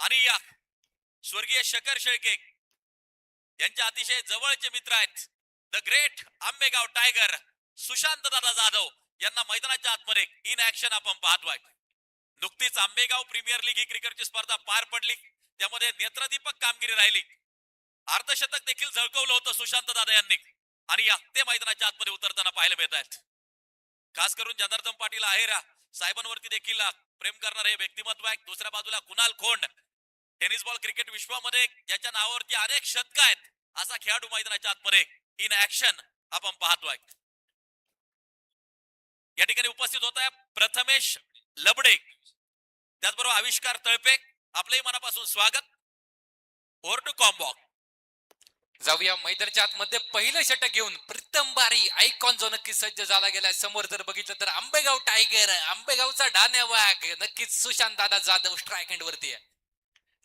आणि या स्वर्गीय शेखर शेळके यांच्या अतिशय जवळचे मित्र आहेत the great Ambegaon tiger Sushant दादा जाधव यांना मैदानाच्या आतमध्ये इन ऍक्शन आपण पाहतोय. नुकतीच आंबेगाव प्रीमियर लीग ही क्रिकेटची स्पर्धा पार पडली, त्यामध्ये नेत्रदीपक कामगिरी राहिली. अर्धशतक देखील झळकवलं होतं सुशांत दादा यांनी आणि या ते मैदानाच्या आतमध्ये उतरताना पाहायला मिळत आहेत. खास करून जनार्दन पाटील आहेरा साहेबांवरती देखील प्रेम करणारे व्यक्तिमत्व आहे. दुसऱ्या बाजूला कुणाल खोंड, टेनिस बॉल क्रिकेट विश्वामध्ये ज्याच्या नावावरती अनेक शतक आहेत असा खेळाडू मैदानाच्या आतमध्ये इन ऍक्शन आपण पाहतोय. या ठिकाणी उपस्थित होत आहे प्रथमेश लबडे, त्याचबरोबर आविष्कार तळपे, आपलंही मनापासून स्वागत. ओव्हर टू कॉम्बॉक. जाऊया मैदानाच्या आतमध्ये पहिलं षटक घेऊन प्रीतम बारी आयकॉन जो नक्कीच सज्ज झाला गेला. समोर जर बघितलं तर आंबेगाव टायगर, आंबेगावचा डाण्या वाघ, नक्कीच सुशांत दादा जाधव स्ट्राईक हँड वरती आहे.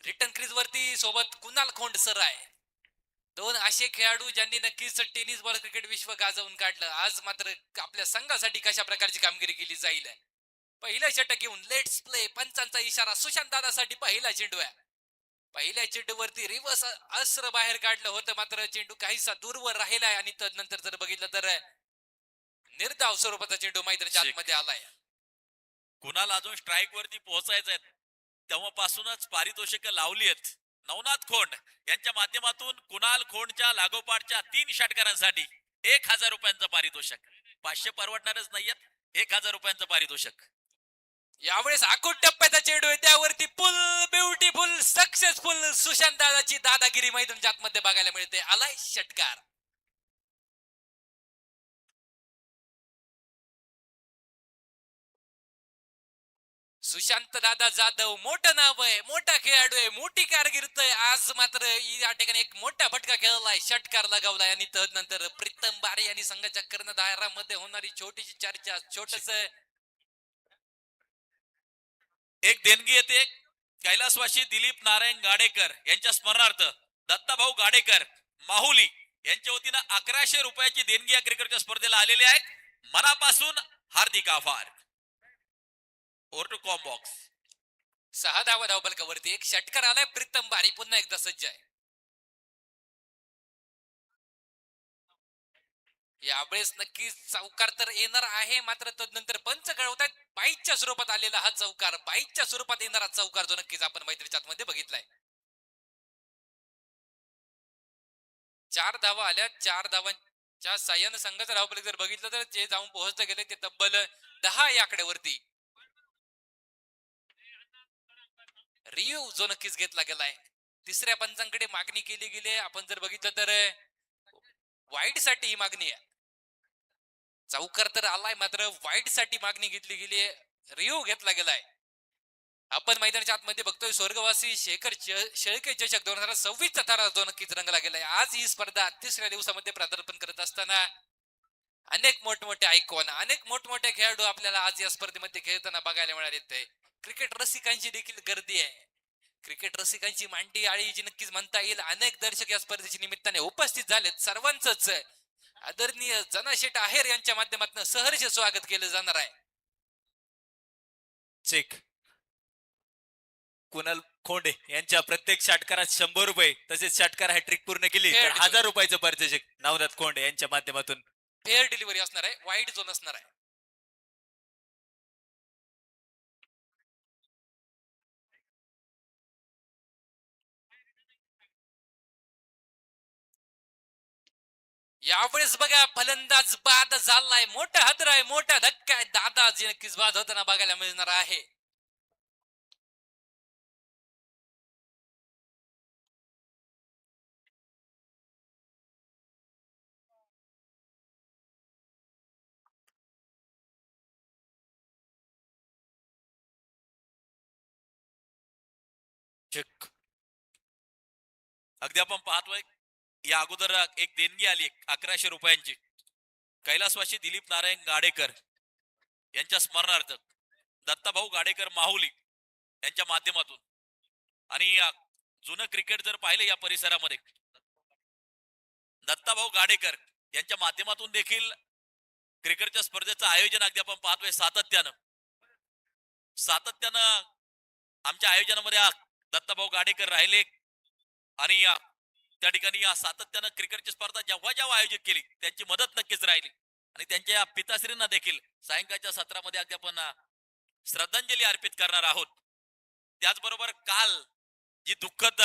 रिटर्न क्रीज वरती सोबत कुणाल खोंड सर आहे. दोन असे खेळाडू ज्यांनी नक्कीच टेनिस बॉल क्रिकेट विश्व गाजवून काढलं. आज मात्र आपल्या संघासाठी कशा प्रकारची कामगिरी केली जाईल. पहिलं षटक घेऊन लेट्स प्ले, पंचांचा इशारा सुशांत दादासाठी पहिला चेंडू आहे. पहिल्या चेंडूवरती रिव्हर्स अस्त्र बाहेर काढलं होतं, मात्र चेंडू काहीसा दूरवर राहिलाय आणि नंतर जर बघितलं तर निर्धाव स्वरूपाचा चेंडू मैदानाच्या आतमध्ये आलाय. कुणाला अजून स्ट्राईक वरती पोहोचायचंय, तेव्हापासूनच पारितोषिक लावली आहेत. नवनाथ खोंड यांच्या माध्यमातून कुणाल खोंडच्या लागोपाठच्या 3 षटकारांसाठी 1000 रुपयांचं पारितोषिक. 500 परवडणारच नाहीयेत, 1000 रुपयांचं पारितोषिक. यावेळेस आखूट टप्प्याचा चेंडू आहे, त्यावरती फुल ब्युटिफुल सक्सेसफुल सुशांत दादाची दादागिरी मैदानाच्या आतमध्ये बघायला मिळते. आलाय षटकार. सुशांत दादा जाधव मोठं नाव आहे, मोठा खेळाडू आहे, मोठी कारकीर्द आहे. आज मात्र या ठिकाणी एक मोठा फटका खेळलाय, षटकार लगावलाय आणि तदनंतर प्रीतम बारी यांनी संघाच्या कर्णधारामध्ये होणारी छोटीशी चर्चा, छोटस एक देणगी येते कैलासवासी दिलीप नारायण गाडेकर यांच्या स्मरणार्थ दत्ताभाऊ गाडेकर माहुली यांच्या वतीनं 1100 रुपयाची देणगी या क्रिकेटच्या स्पर्धेला आलेली आहे. मनापासून हार्दिक आभार. Over to combox. 6 धावा धावफलकावरती एक षटकार आलाय. प्रीतम बारी पुन्हा एकदा सज्ज आहे. यावेळेस नक्कीच चौकार तर येणार आहे, मात्र तदनंतर पंच कळवतात बाईकच्या स्वरूपात आलेला हा चौकार, बाईकच्या स्वरूपात येणारा चौकार जो नक्कीच आपण मैत्रीच्या मध्ये बघितलाय. 4 धावा आल्या. 4 धावांच्या साह्यानं संघाचा धावफलक जर बघितलं तर जे जाऊन पोहोचले गेले ते तब्बल 10 या आकड्यावरती. रिव्ह्यू जो नक्कीच घेतला गेलाय. तिसऱ्या पंचांकडे मागणी केली गेली. आपण जर बघितलं तर वाईट साठी ही मागणी आहे. चौकार तर आलाय, मात्र वाईट साठी मागणी घेतली गेली, रिव्ह्यू घेतला गेलाय. आपण मैदानाच्या आतमध्ये बघतोय स्वर्गवासी शेखर शेळके चषक 2026 चा तारा जो नक्कीच रंगला गेलाय. आज ही स्पर्धा 3ऱ्या दिवसामध्ये प्रारंभ करत असताना अनेक मोठमोठे आयकॉन, अनेक मोठमोठे खेळाडू आपल्याला आज या स्पर्धेमध्ये खेळताना बघायला मिळाले. क्रिकेट रसिकांची देखील गर्दी आहे. क्रिकेट रसिकांची मांडी आळी जी नक्कीच म्हणता येईल. अनेक दर्शक या स्पर्धेच्या निमित्ताने उपस्थित झालेत. सर्वांचंच आदरणीय जनाशेठ आहेर यांच्या माध्यमातून सहर्ष स्वागत केलं जाणार आहे. चेक कुणाल खोंडे यांच्या प्रत्येक षटकारात 100 रुपये, तसेच षटकार हॅट्रिक पूर्ण केली तर 1000 रुपयाचं पारितोषिक नवनाथ खोंडे यांच्या माध्यमातून. फेअर डिलिव्हरी असणार आहे, वाईट झोन असणार आहे. यावेळेस बघा फलंदाज बाद झालाय. मोठा हादरा आहे, मोठा धक्का आहे. दादा जी नक्कीच बाद होताना बघायला मिळणार आहे. चेक. अगदी आपण पाहतोय या अगोदर एक देणगी आली 1100 रुपयांची कैलासवासी दिलीप नारायण गाडेकर यांच्या स्मरणार्थ दत्ताभाऊ गाडेकर माहुली यांच्या माध्यमातून. आणि जुनं क्रिकेट जर पाहिलं या परिसरामध्ये दत्ताभाऊ गाडेकर यांच्या माध्यमातून देखील क्रिकेटच्या स्पर्धेचं आयोजन अगदी आपण पाहतोय सातत्यानं आमच्या आयोजनामध्ये दत्ताभाऊ गाडेकर राहिले आणि त्या ठिकाणी सातत्यानं क्रिकेटची स्पर्धा जेव्हा जेव्हा आयोजित केली त्यांची मदत नक्कीच राहिली आणि त्यांच्या पिताश्रींना देखील सायंकाळच्या सत्रामध्ये अगदी आपण श्रद्धांजली अर्पित करणार आहोत. त्याचबरोबर काल जी दुःखद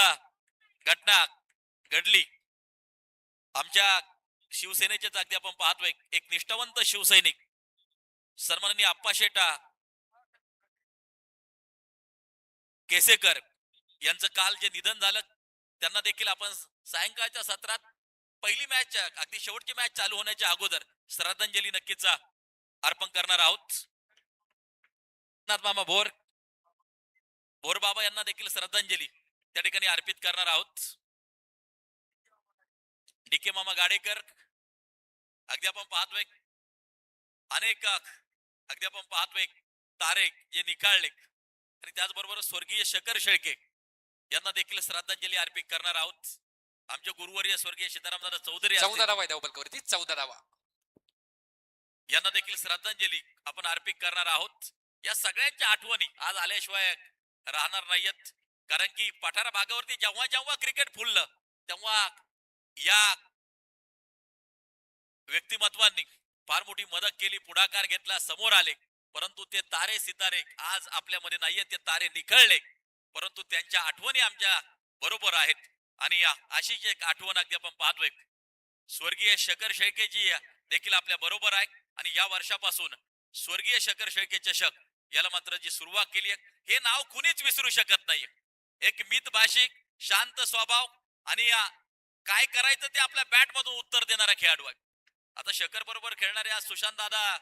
घटना घडली आमच्या शिवसेनेचेच अगदी आपण पाहतोय एक निष्ठावंत शिवसैनिक सन्माननीय आप्पा शेटा केसेकर यांचं काल जे निधन झालं त्यांना देखील आपण सायंकाळच्या सत्रात पहिली मॅच अगदी शेवटची मॅच चालू होण्याच्या अगोदर श्रद्धांजली नक्कीच अर्पण करणार आहोत. मामा भोर बाबा यांना देखील श्रद्धांजली त्या ठिकाणी अर्पित करणार आहोत. डीके मामा गाडेकर अगदी आपण पाहतोय अनेक अगदी आपण पाहतोय तारे जे निकाळले आणि त्याचबरोबर स्वर्गीय शकर शेळके यांना देखील श्रद्धांजली अर्पित करणार आहोत. आमचे गुरुवर्य स्वर्गीय सीतारामदादा चौधरी 14 धावा आहे धावपलकावरती 14 धावा यांना देखील श्रद्धांजली आपण अर्पित करणार आहोत. या सगळ्यांच्या आठवणी आज आल्याशिवाय राहणार नाहीयेत कारण की पठारा भागावरती जेव्हा जेव्हा क्रिकेट फुललं तेव्हा या व्यक्तिमत्वांनी फार मोठी मदत केली पुढाकार घेतला समोर आले परंतु ते तारे सितारे आज आपल्यामध्ये नाहीये ते तारे निखळले परंतु त्यांच्या आठवणी आमच्या बरोबर आहेत आणि अशीच एक आठवण अगदी आपण पाहतोय स्वर्गीय शकर शेळकेजी देखील आपल्या बरोबर आहे आणि या वर्षापासून स्वर्गीय शकर शेळके चषक याला मात्र जी सुरुवात केली आहे हे नाव कुणीच विसरू शकत नाही. एक मित भाषिक शांत स्वभाव आणि काय करायचं ते आपल्या बॅट मधून उत्तर देणारा खेळाडू आहे. आता शकर बरोबर खेळणारे सुशांत दादा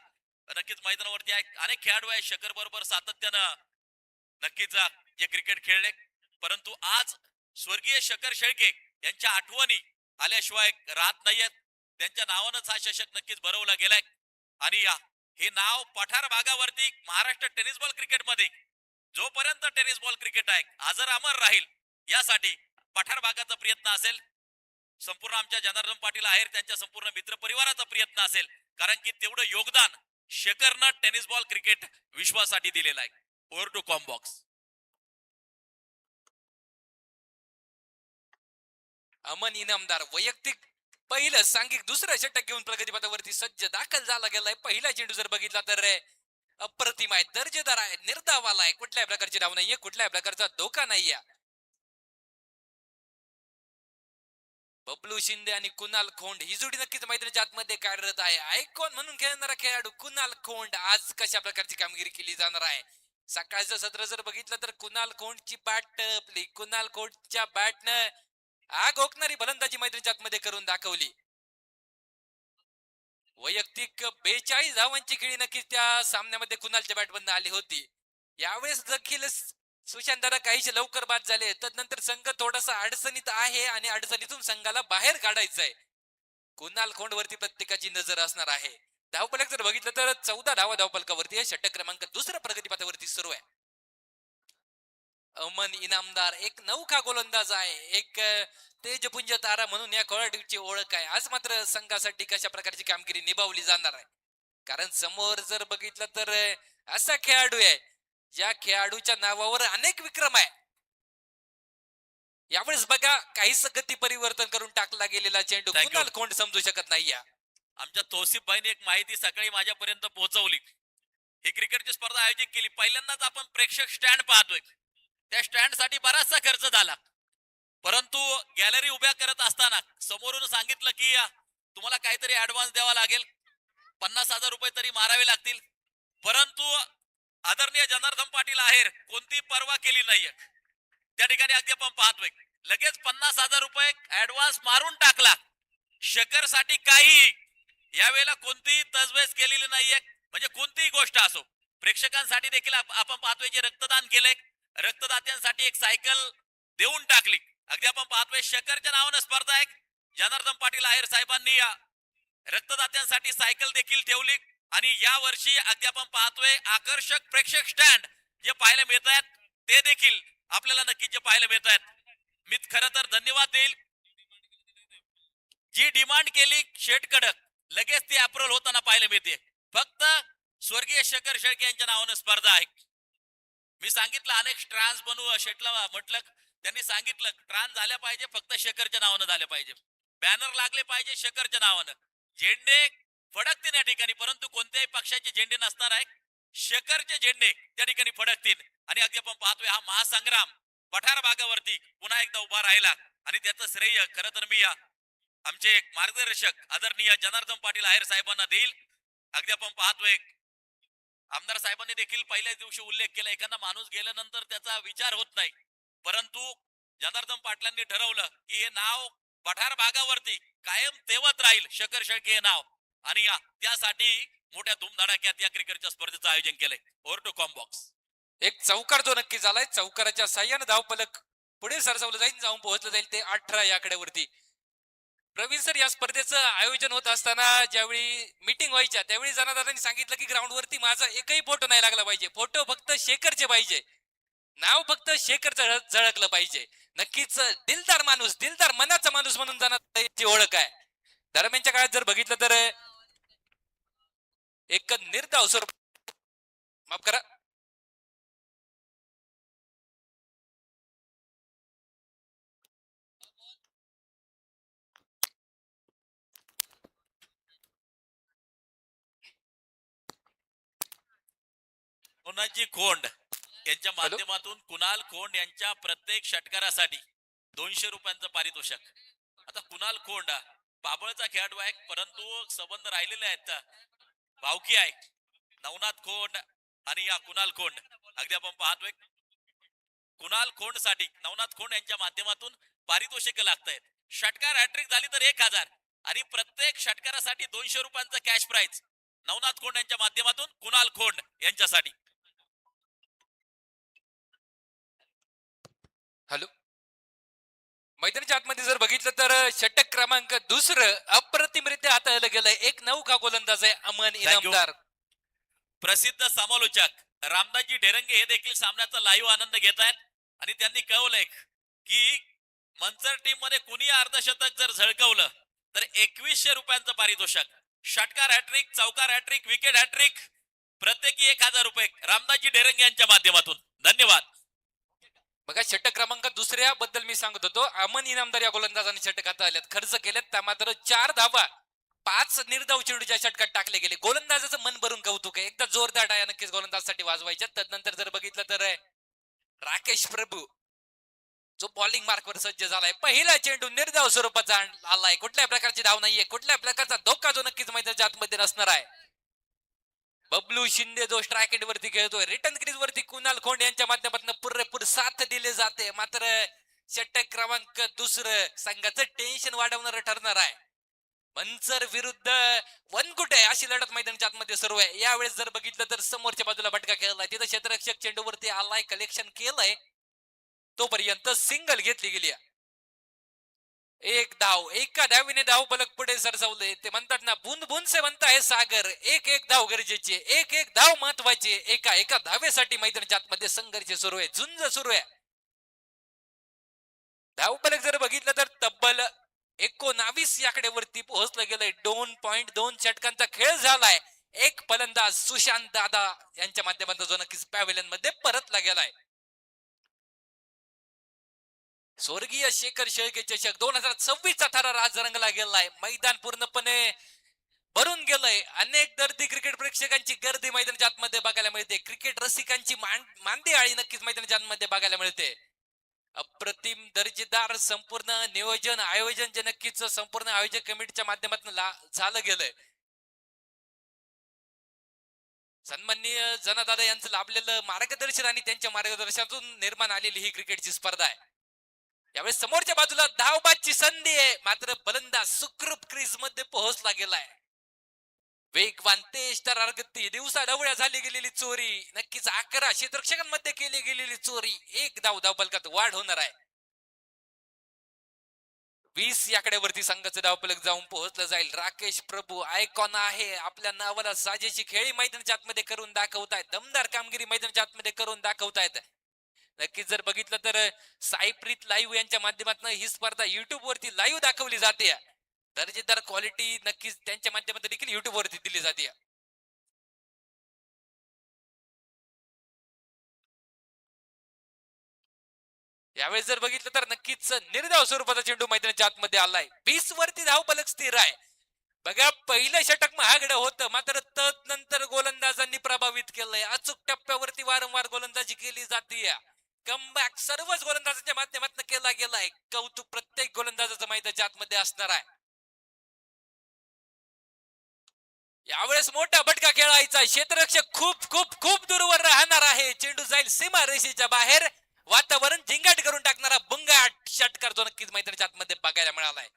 नक्कीच मैदानावरती आहे. अनेक खेळाडू आहेत शकर बरोबर सातत्यानं नक्कीच जे क्रिकेट खेळले परंतु आज स्वर्गीय शकर शेळके यांच्या आठवणी आल्याशिवाय राहत नाहीयेत. त्यांच्या नावानंच हा चषक नक्कीच भरवला गेलाय आणि हे नाव पठार भागावरती महाराष्ट्र टेनिस बॉल क्रिकेट मध्ये जोपर्यंत टेनिस बॉल क्रिकेट आहे अजर अमर राहील यासाठी पठार भागाचा प्रयत्न असेल संपूर्ण आमच्या जनार्दन पाटील आहेर त्यांच्या संपूर्ण मित्र परिवाराचा प्रयत्न असेल कारण की तेवढं योगदान शेखरनं टेनिस बॉल क्रिकेट विश्वासाठी दिलेलं आहे. Over to combox. Aman Inamdar वैयक्तिक पहिलं सांघिक दुसरं षटक घेऊन प्रगतीपथावरती सज्ज दाखल झाला गेलाय. पहिला चेंडू जर बघितला तर अप्रतिम आहे दर्जेदार आहे निर्धावाला आहे कुठल्याही प्रकारची धाव नाहीये कुठल्याही प्रकारचा धोका नाहीये. बबलू शिंदे आणि कुणाल खोंड ही जोडी नक्कीच मैदानाच्या आतमध्ये कार्यरत आहे. आयकॉन म्हणून खेळणारा खेळाडू कुणाल खोंड आज कशा प्रकारची कामगिरी केली जाणार आहे. सकाळचं सत्र जर बघितलं तर कुणाल खोंडची बॅट टपली कुणाल खोंडच्या बॅटनं आग ओकणारी फलंदाजी मैदानाच्या आतमध्ये करून दाखवली. वैयक्तिक 42 धावांची खेळी नक्कीच त्या सामन्यामध्ये कुणालच्या बॅटमधून आली होती. यावेळेस देखील सुशांत दादा काहीशे लवकर बाद झाले तदनंतर संघ थोडासा अडचणीत आहे आणि अडचणीतून संघाला बाहेर काढायचंय. कुणाल खोंड वरती प्रत्येकाची नजर असणार आहे. धावफलक जर बघितलं तर 14 धावा धावफलकावरती षटक क्रमांक दुसऱ्या प्रगतीपथावरती सुरू आहे. अमन इनामदार एक नौका गोलंदाज आहे एक तेजपुंज तारा म्हणून या खेळाडूची ओळख आहे. आज मात्र संघासाठी कशा प्रकारची कामगिरी निभावली जाणार आहे कारण समोर जर बघितलं तर असा खेळाडू आहे ज्या खेळाडूच्या नावावर अनेक विक्रम आहे. यावेळेस बघा काहीच गती परिवर्तन करून टाकला गेलेला चेंडू कुणाल खोंड समजू शकत नाही. आमच्या तौसिफ भाईने एक माहिती सकाळी माझ्यापर्यंत पोहोचवली. ही क्रिकेटची स्पर्धा आयोजित केली पहिल्यांदाच आपण प्रेक्षक स्टँड पाहतोय. त्या स्टँड साठी बराचसा खर्च झाला परंतु गॅलरी उभ्या करत असताना समोरून सांगितलं की तुम्हाला काहीतरी ऍडव्हान्स द्यावा लागेल 50,000 रुपये तरी मारावे लागतील परंतु आदरणीय जनार्दन पाटील आहेर कोणती पर्वा केली नाहीये. त्या ठिकाणी अगदी आपण पाहतोय लगेच 50,000 रुपये ऍडव्हान्स मारून टाकला. शकर साठी काही यावेळेला कोणतीही तजवीज केलेली नाहीये म्हणजे कोणतीही गोष्ट असो. प्रेक्षकांसाठी देखील आपण पाहतोय जे रक्तदान केलंय रक्तदात्यांसाठी एक सायकल देऊन टाकली. अगदी आपण पाहतोय शकरच्या नावानं स्पर्धा आहे. जनार्दन पाटील आहेर साहेबांनी रक्तदात्यांसाठी सायकल देखील ठेवली आणि या वर्षी अगदी आपण पाहतोय आकर्षक प्रेक्षक स्टँड जे पाहायला मिळत आहेत ते देखील आपल्याला नक्कीच जे पाहायला मिळत आहेत. मी खरं तर धन्यवाद देईल जी डिमांड केली शेट कडक लगेच ती अप्रूव्हल होताना पाहायला मिळते. फक्त स्वर्गीय शकर शेळके यांच्या नावानं स्पर्धा आहे. मी सांगितलं अनेक ट्रान्स बनवू शेटला म्हटलं, त्यांनी सांगितलं ट्रान्स झाल्या पाहिजे, फक्त शेखरच्या नावानं झाल्या पाहिजे, बॅनर लागले पाहिजे शेखरच्या नावानं, झेंडे फडकतील या ठिकाणी, परंतु कोणत्याही पक्षाचे झेंडे नसणार आहे, शेखरचे झेंडे त्या ठिकाणी फडकतील. आणि अगदी आपण पाहतोय हा महासंग्राम पठार भागावरती पुन्हा एकदा उभा राहिला. आणि त्याचं श्रेय खरं तर मी आमचे मार्गदर्शक आदरणीय जनार्दन पाटील आहेर साहेबांना देईल. अगदी आपण पाहतोय आमदार साहेबांनी देखील पहिल्याच दिवशी उल्लेख केला, एखादा माणूस गेल्यानंतर त्याचा विचार होत नाही, परंतु जनार्दन पाटलांनी ठरवलं की हे नाव पठार भागावरती कायम तेवत राहील, शेखर शेळके हे नाव. आणि त्यासाठी मोठ्या धुमधडाक्यात या क्रिकेटच्या स्पर्धेचं आयोजन केलंय. Over to combox. एक चौकार तो नक्की झालाय. चौकाराच्या साह्यानं धावफलक पुढे सरसावलं जाईल, जाऊन पोहोचलं जाईल ते 18 या आकड्यावरती. प्रवीण सर, या स्पर्धेचं आयोजन होत असताना ज्यावेळी मीटिंग व्हायच्या त्यावेळी जनादारांनी सांगितलं की ग्राउंड वरती माझा एकही फोटो नाही लागला पाहिजे, फोटो फक्त शेखरचे पाहिजे, नाव फक्त शेखरचं झळकलं पाहिजे. नक्कीच दिलदार माणूस, दिलदार मनाचा माणूस म्हणून जनाची ओळख आहे. दरम्यानच्या काळात जर बघितलं तर एक निर्धाव स्वरूप, माफ करा, कुणाची खोंड यांच्या माध्यमातून कुणाल खोंड यांच्या प्रत्येक षटकारासाठी 200 रुपयांचं पारितोषिक. आता कुणाल खोंड बाबळचा खेळाडू आहे, परंतु संबंध राहिलेले आहेत, भावकी आहे. नवनाथ खोंड आणि या कुणाल खोंड, अगदी आपण पाहतोय कुणाल खोंड साठी नवनाथ खोंड यांच्या माध्यमातून पारितोषिक लागत आहेत. षटकार हॅट्रिक झाली तर 1000 आणि प्रत्येक षटकारासाठी 200 रुपयांचं कॅश प्राइज नवनाथ खोंड यांच्या माध्यमातून कुणाल खोंड यांच्यासाठी. हॅलो, मैदानाच्या आतमध्ये जर बघितलं तर षटक क्रमांक दुसरं अप्रतिमरित्या हाताळलं गेलंय. एक नौका गोलंदाज आहे अमन इनामदार. प्रसिद्ध समालोचक रामदासजी ढेरंगे हे देखील सामन्याचा लाईव्ह आनंद घेत आहेत आणि त्यांनी कळवलंय की मंचर टीम मध्ये कुणी अर्धशतक जर झळकवलं तर 2100 रुपयांचं पारितोषिक. षटकार हॅट्रिक, चौकार हॅट्रिक, विकेट हॅट्रिक प्रत्येकी 1000 रुपये रामदासजी ढेरंगे यांच्या माध्यमातून. धन्यवाद. बघा, षटक क्रमांक दुसऱ्या बद्दल मी सांगत होतो. अमन इनामदार या गोलंदाजाने षटक हाताळल्यात, खर्च केलेत त्या मात्र 4 धावा 5 निर्धाव चेंडूच्या षटकात टाकले गेले. गोलंदाजाचं मन भरून कौतुक आहे. एकदा जोरदार टाळ्या नक्कीच गोलंदाजासाठी वाजवायच्या. त्यानंतर जर बघितलं तर राकेश प्रभू जो बॉलिंग मार्कवर सज्ज झालाय. पहिला चेंडू निर्धाव स्वरूपाचा आलाय, कुठल्या प्रकारची धाव नाहीये, कुठल्या प्रकारचा धोका जो नक्कीच मैदानाच्या आतमध्ये नसणार आहे. बबलू शिंदे जो स्ट्राइक एंड वरती खेळतोय, रिटर्न क्रीज वरती कुणाल खोंड यांच्या माध्यमातून पुरेपूर साथ दिले जाते. मात्र षटक क्रमांक दुसरं संघाचं टेन्शन वाढवणारं ठरणार आहे. मंचर विरुद्ध वनकुटे अशी लढत मैदानाच्या आतमध्ये सुरू आहे. यावेळेस जर बघितलं तर समोरच्या बाजूला फटका खेळलाय, तिथं क्षेत्ररक्षक चेंडूवरती आलाय, कलेक्शन केलंय, तोपर्यंत सिंगल घेतली गेली. एक धाव, एका धावीने धाव फलक पुढे सरसावले. ते म्हणतात ना, बूंद बूंद से बनता है सागर. एक एक धाव गरजेची, एक एक धाव महत्वाची. एका एका धावेसाठी मैदानाच्या आतमध्ये संघर्ष सुरू आहे, झुंज सुरू आहे. धाव फलक जर बघितलं तर तब्बल 19 आकड्यावरती पोहोचलं गेलंय. 2.2 षटकांचा खेळ झालाय. एक फलंदाज सुशांत दादा यांच्या माध्यमातून जो नक्कीच पॅव्हिलियन मध्ये परतला गेलाय. स्वर्गीय शेखर शेळके चषक 2026 थरार आज रंगला गेलाय. मैदान पूर्णपणे भरून गेलंय. अनेक दर्दी क्रिकेट प्रेक्षकांची गर्दी मैदानाच्या आतमध्ये बघायला मिळते. क्रिकेट रसिकांची मांदी आळी नक्कीच मैदानाच्या आतमध्ये बघायला मिळते. अप्रतिम दर्जेदार संपूर्ण नियोजन आयोजन जे नक्कीच संपूर्ण आयोजक कमिटीच्या माध्यमातून झालं गेलंय. सन्माननीय जनादादा यांचं लाभलेलं मार्गदर्शन आणि त्यांच्या मार्गदर्शनातून निर्माण आलेली ही क्रिकेटची स्पर्धा आहे. यावेळेस समोरच्या बाजूला धावबादची संधी आहे, मात्र फलंदाज सुखरूप क्रीज मध्ये पोहोचला गेलाय. वेगवान तेज तर अर्गती दिवसा ढवळ्या झाली गेलेली चोरी, नक्कीच 11 क्षेत्ररक्षकांमध्ये केली गेलेली चोरी. एक धाव फलकात वाढ होणार आहे. 20 याकड्यावरती संघाचं धावफलक जाऊन पोहोचलं जाईल. राकेश प्रभू आयकॉन आहे, आपल्या नावाला साजेशी खेळी मैदानाच्या आतमध्ये करून दाखवतायत. दमदार कामगिरी मैदानाच्या आतमध्ये करून दाखवतायत. नक्कीच जर बघितलं तर साईप्रीत लाईव्ह यांच्या माध्यमातून ही स्पर्धा युट्यूब वरती लाईव्ह दाखवली जाते. दर्जेदार क्वालिटी नक्कीच त्यांच्या माध्यमातून देखील युट्यूब वरती दिली जाते. यावेळेस जर बघितलं तर नक्कीच निर्धाव स्वरूपाचा चेंडू मैदानाच्या आतमध्ये आलाय. 20 वरती धावफलक स्थिर आहे. बघा पहिलं षटक महागडं होतं, मात्र तदनंतर गोलंदाजांनी प्रभावित केलंय. अचूक टप्प्यावरती वारंवार गोलंदाजी केली जाते. कमबॅक सर्वच गोलंदाजांच्या माध्यमातून केला गेलाय. कौतुक प्रत्येक गोलंदाजाचं मैदानाच्या आतमध्ये असणार आहे. यावेळेस मोठा फटका खेळायचा. क्षेत्ररक्षक खूप खूप खूप दूरवर राहणार आहे. चेंडू जाईल सीमा रेषेच्या बाहेर. वातावरण झिंगाट करून टाकणारा बुंगाट षटकार जो नक्कीच मैदानाच्या आतमध्ये बघायला मिळालाय.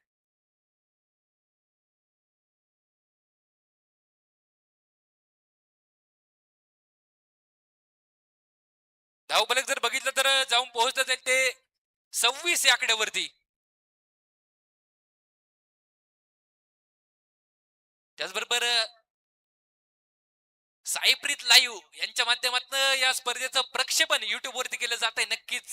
धावफलक जर बघितलं तर जाऊन पोहोचत जाईल ते 26 या आकड्यावरती. त्याचबरोबर साईप्रीत लाईव्ह यांच्या माध्यमातून या स्पर्धेचं प्रक्षेपण युट्यूब वरती केलं जात आहे. नक्कीच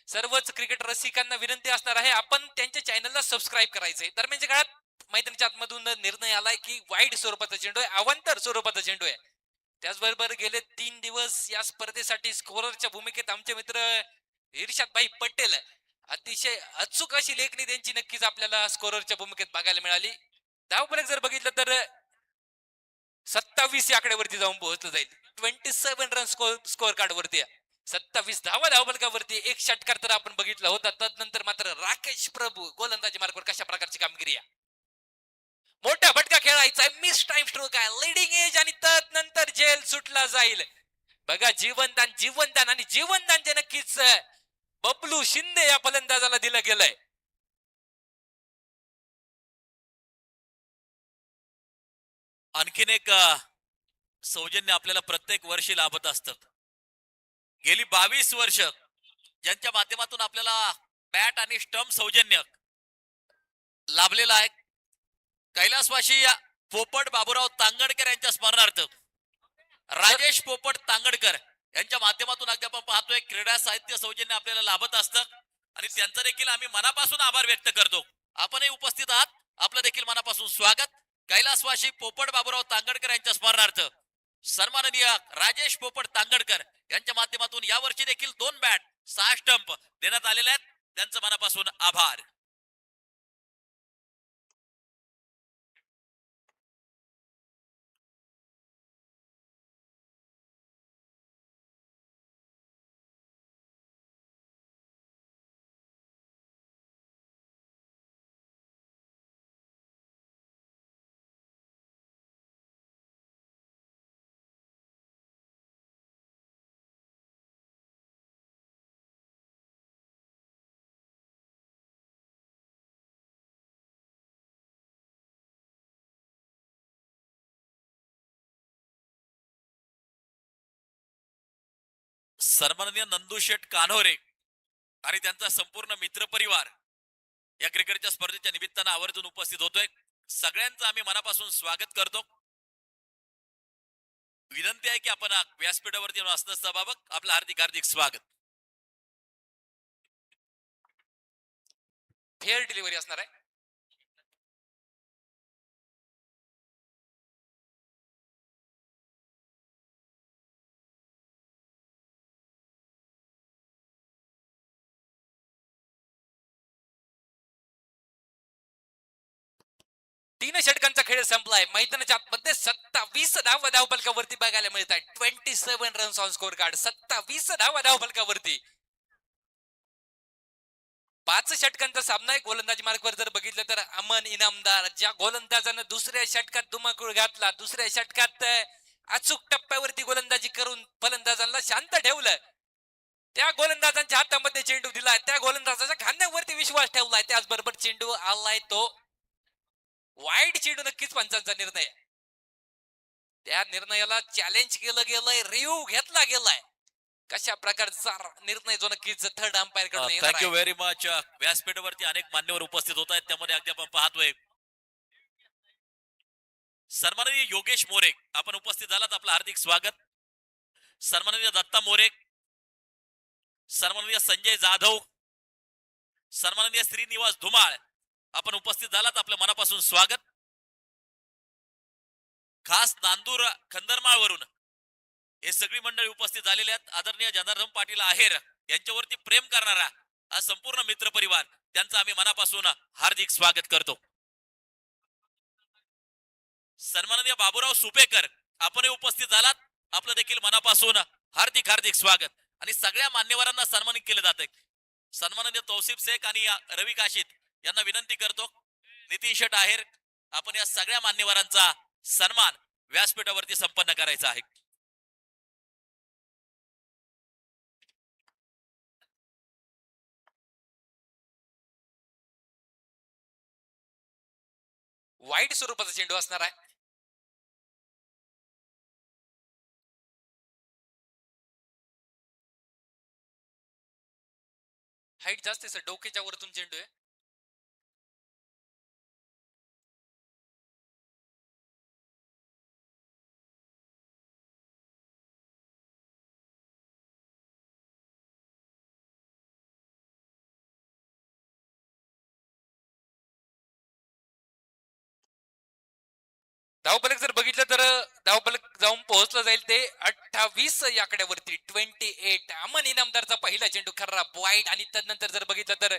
सर्वच क्रिकेट रसिकांना विनंती असणार आहे आपण त्यांच्या चॅनलला सबस्क्राईब करायचंय. दरम्यानच्या काळात मैदानाच्या आतमधून निर्णय आलाय की वाईड स्वरूपाचा चेंडू आहे, अवांतर स्वरूपाचा चेंडू आहे. त्याचबरोबर गेले 3 दिवस या स्पर्धेसाठी स्कोररच्या भूमिकेत आमचे मित्र इर्शादभाई पटेल अतिशय अचूक अशी लेखणी त्यांची नक्कीच आपल्याला स्कोररच्या भूमिकेत बघायला मिळाली. धावफलक जर बघितलं तर 27 या आकड्यावरती जाऊन पोहोचलं जाईल. 27 रन स्कोर कार्ड वरती 27 धावा धावफलकावरती. एक षटकार तर आपण बघितला होता. तदनंतर मात्र राकेश प्रभू गोलंदाजी मार्गावर कशा प्रकारची कामगिरी आहे. मोठा फटका खेळायचा. मिस टाइम स्ट्रोक आहे, लीडिंग एज आणि तदनंतर जेल सुटला जाईल. बघा जीवनदान जीवनदान आणि जीवनदान जे नक्कीच बबलू शिंदे या फलंदाजाला दिलं गेलंय. आणखीन एक सौजन्य आपल्याला प्रत्येक वर्षी लाभत असतं. गेली 22 वर्ष ज्यांच्या माध्यमातून आपल्याला बॅट आणि स्टंप सौजन्य लाभलेला आहे. कैलासवासी पोपट बाबूराव तांगडकर यांच्या स्मरणार्थ राजेश पोपट तांगडकर यांच्या माध्यमातून अगदी आपण पाहतोय क्रीडा साहित्य सौजन्य आपल्याला लाभत असतं आणि त्यांचा देखील आम्ही मनापासून आभार व्यक्त करतो. आपणही उपस्थित आहात, आपलं देखील मनापासून स्वागत. कैलासवासी पोपट बाबूराव तांगडकर यांच्या स्मरणार्थ सन्माननीय राजेश पोपट तांगडकर यांच्या माध्यमातून यावर्षी देखील 2 बॅट 6 स्टंप देण्यात आलेले आहेत. त्यांचं मनापासून आभार. सन्माननीय नंदूशेठ कान्होरे आणि त्यांचा संपूर्ण मित्रपरिवार या क्रिकेटच्या स्पर्धेच्या निमित्तानं आवर्जून उपस्थित होतोय. सगळ्यांचं आम्ही मनापासून स्वागत करतो. विनंती आहे की आपण व्यासपीठावरती असणं सभाबक आपलं हार्दिक हार्दिक स्वागत. फेअर डिलिव्हरी असणार आहे. तीन षटकांचा खेळ संपलाय. मैदानाच्या आतमध्ये 27 धावा धावफलकावरती बघायला मिळत आहे. 27 रन्स ऑन स्कोर कार्ड. 27 धावा धावफलकावरती. 5 षटकांचा सामना आहे. गोलंदाजी मार्गावर जर बघितलं तर अमन इनामदार ज्या गोलंदाजानं दुसऱ्या षटकात धुमाकूळ घातला, दुसऱ्या षटकात अचूक टप्प्यावरती गोलंदाजी करून फलंदाजांना शांत ठेवलं, त्या गोलंदाजांच्या हातामध्ये चेंडू दिलाय, त्या गोलंदाजाच्या खांद्यावरती विश्वास ठेवलाय. त्याचबरोबर चेंडू आलाय तो वाईड चेंडू. नक्कीच पंचांचा निर्णय. त्या निर्णयाला चॅलेंज केलं गेलंय, रिव्ह्यू घेतला गेलाय. कशा प्रकारचा निर्णय जो नक्कीच थर्ड अंपायर कडून येणार आहे. Thank you very much. व्यासपीठावरती अनेक मान्यवर उपस्थित होत आहेत, त्यामध्ये अगदी आपण पाहतोय सन्माननीय योगेश मोरे आपण उपस्थित झालात, आपलं हार्दिक स्वागत. सन्माननीय दत्ता मोरे, सन्माननीय संजय जाधव, सन्माननीय श्रीनिवास धुमाळ आपण उपस्थित झालात, आपलं मनापासून स्वागत. खास नांदूर खंदरमाळ वरून हे सगळी मंडळी उपस्थित झालेली आहेत. आदरणीय जनार्दन पाटील आहेर यांच्यावरती प्रेम करणारा आज संपूर्ण मित्र परिवार त्यांचं आम्ही मनापासून हार्दिक स्वागत करतो. सन्माननीय बाबूराव सुपेकर आपण उपस्थित झालात, आपलं देखील मनापासून हार्दिक हार्दिक स्वागत. आणि सगळ्या मान्यवरांना सन्मानित केले जाते. सन्माननीय तौसिफ शेख आणि रवी काशीद यांना विनंती करतो, नितीन शेठ आहेर, आपण या सगळ्या मान्यवरांचा सन्मान व्यासपीठावरती संपन्न करायचा आहे. वाईट स्वरूपाचा चेंडू असणार आहे. हाईट जास्त आहे सर, डोक्याच्या वरतून चेंडू आहे. धावफलक जर बघितलं तर धावफलक जाऊन पोहोचलं जाईल ते 28 या आकड्यावरती. 28. अमन इनामदारचा पहिला चेंडू खराब वाईट. आणि त्यानंतर जर बघितलं तर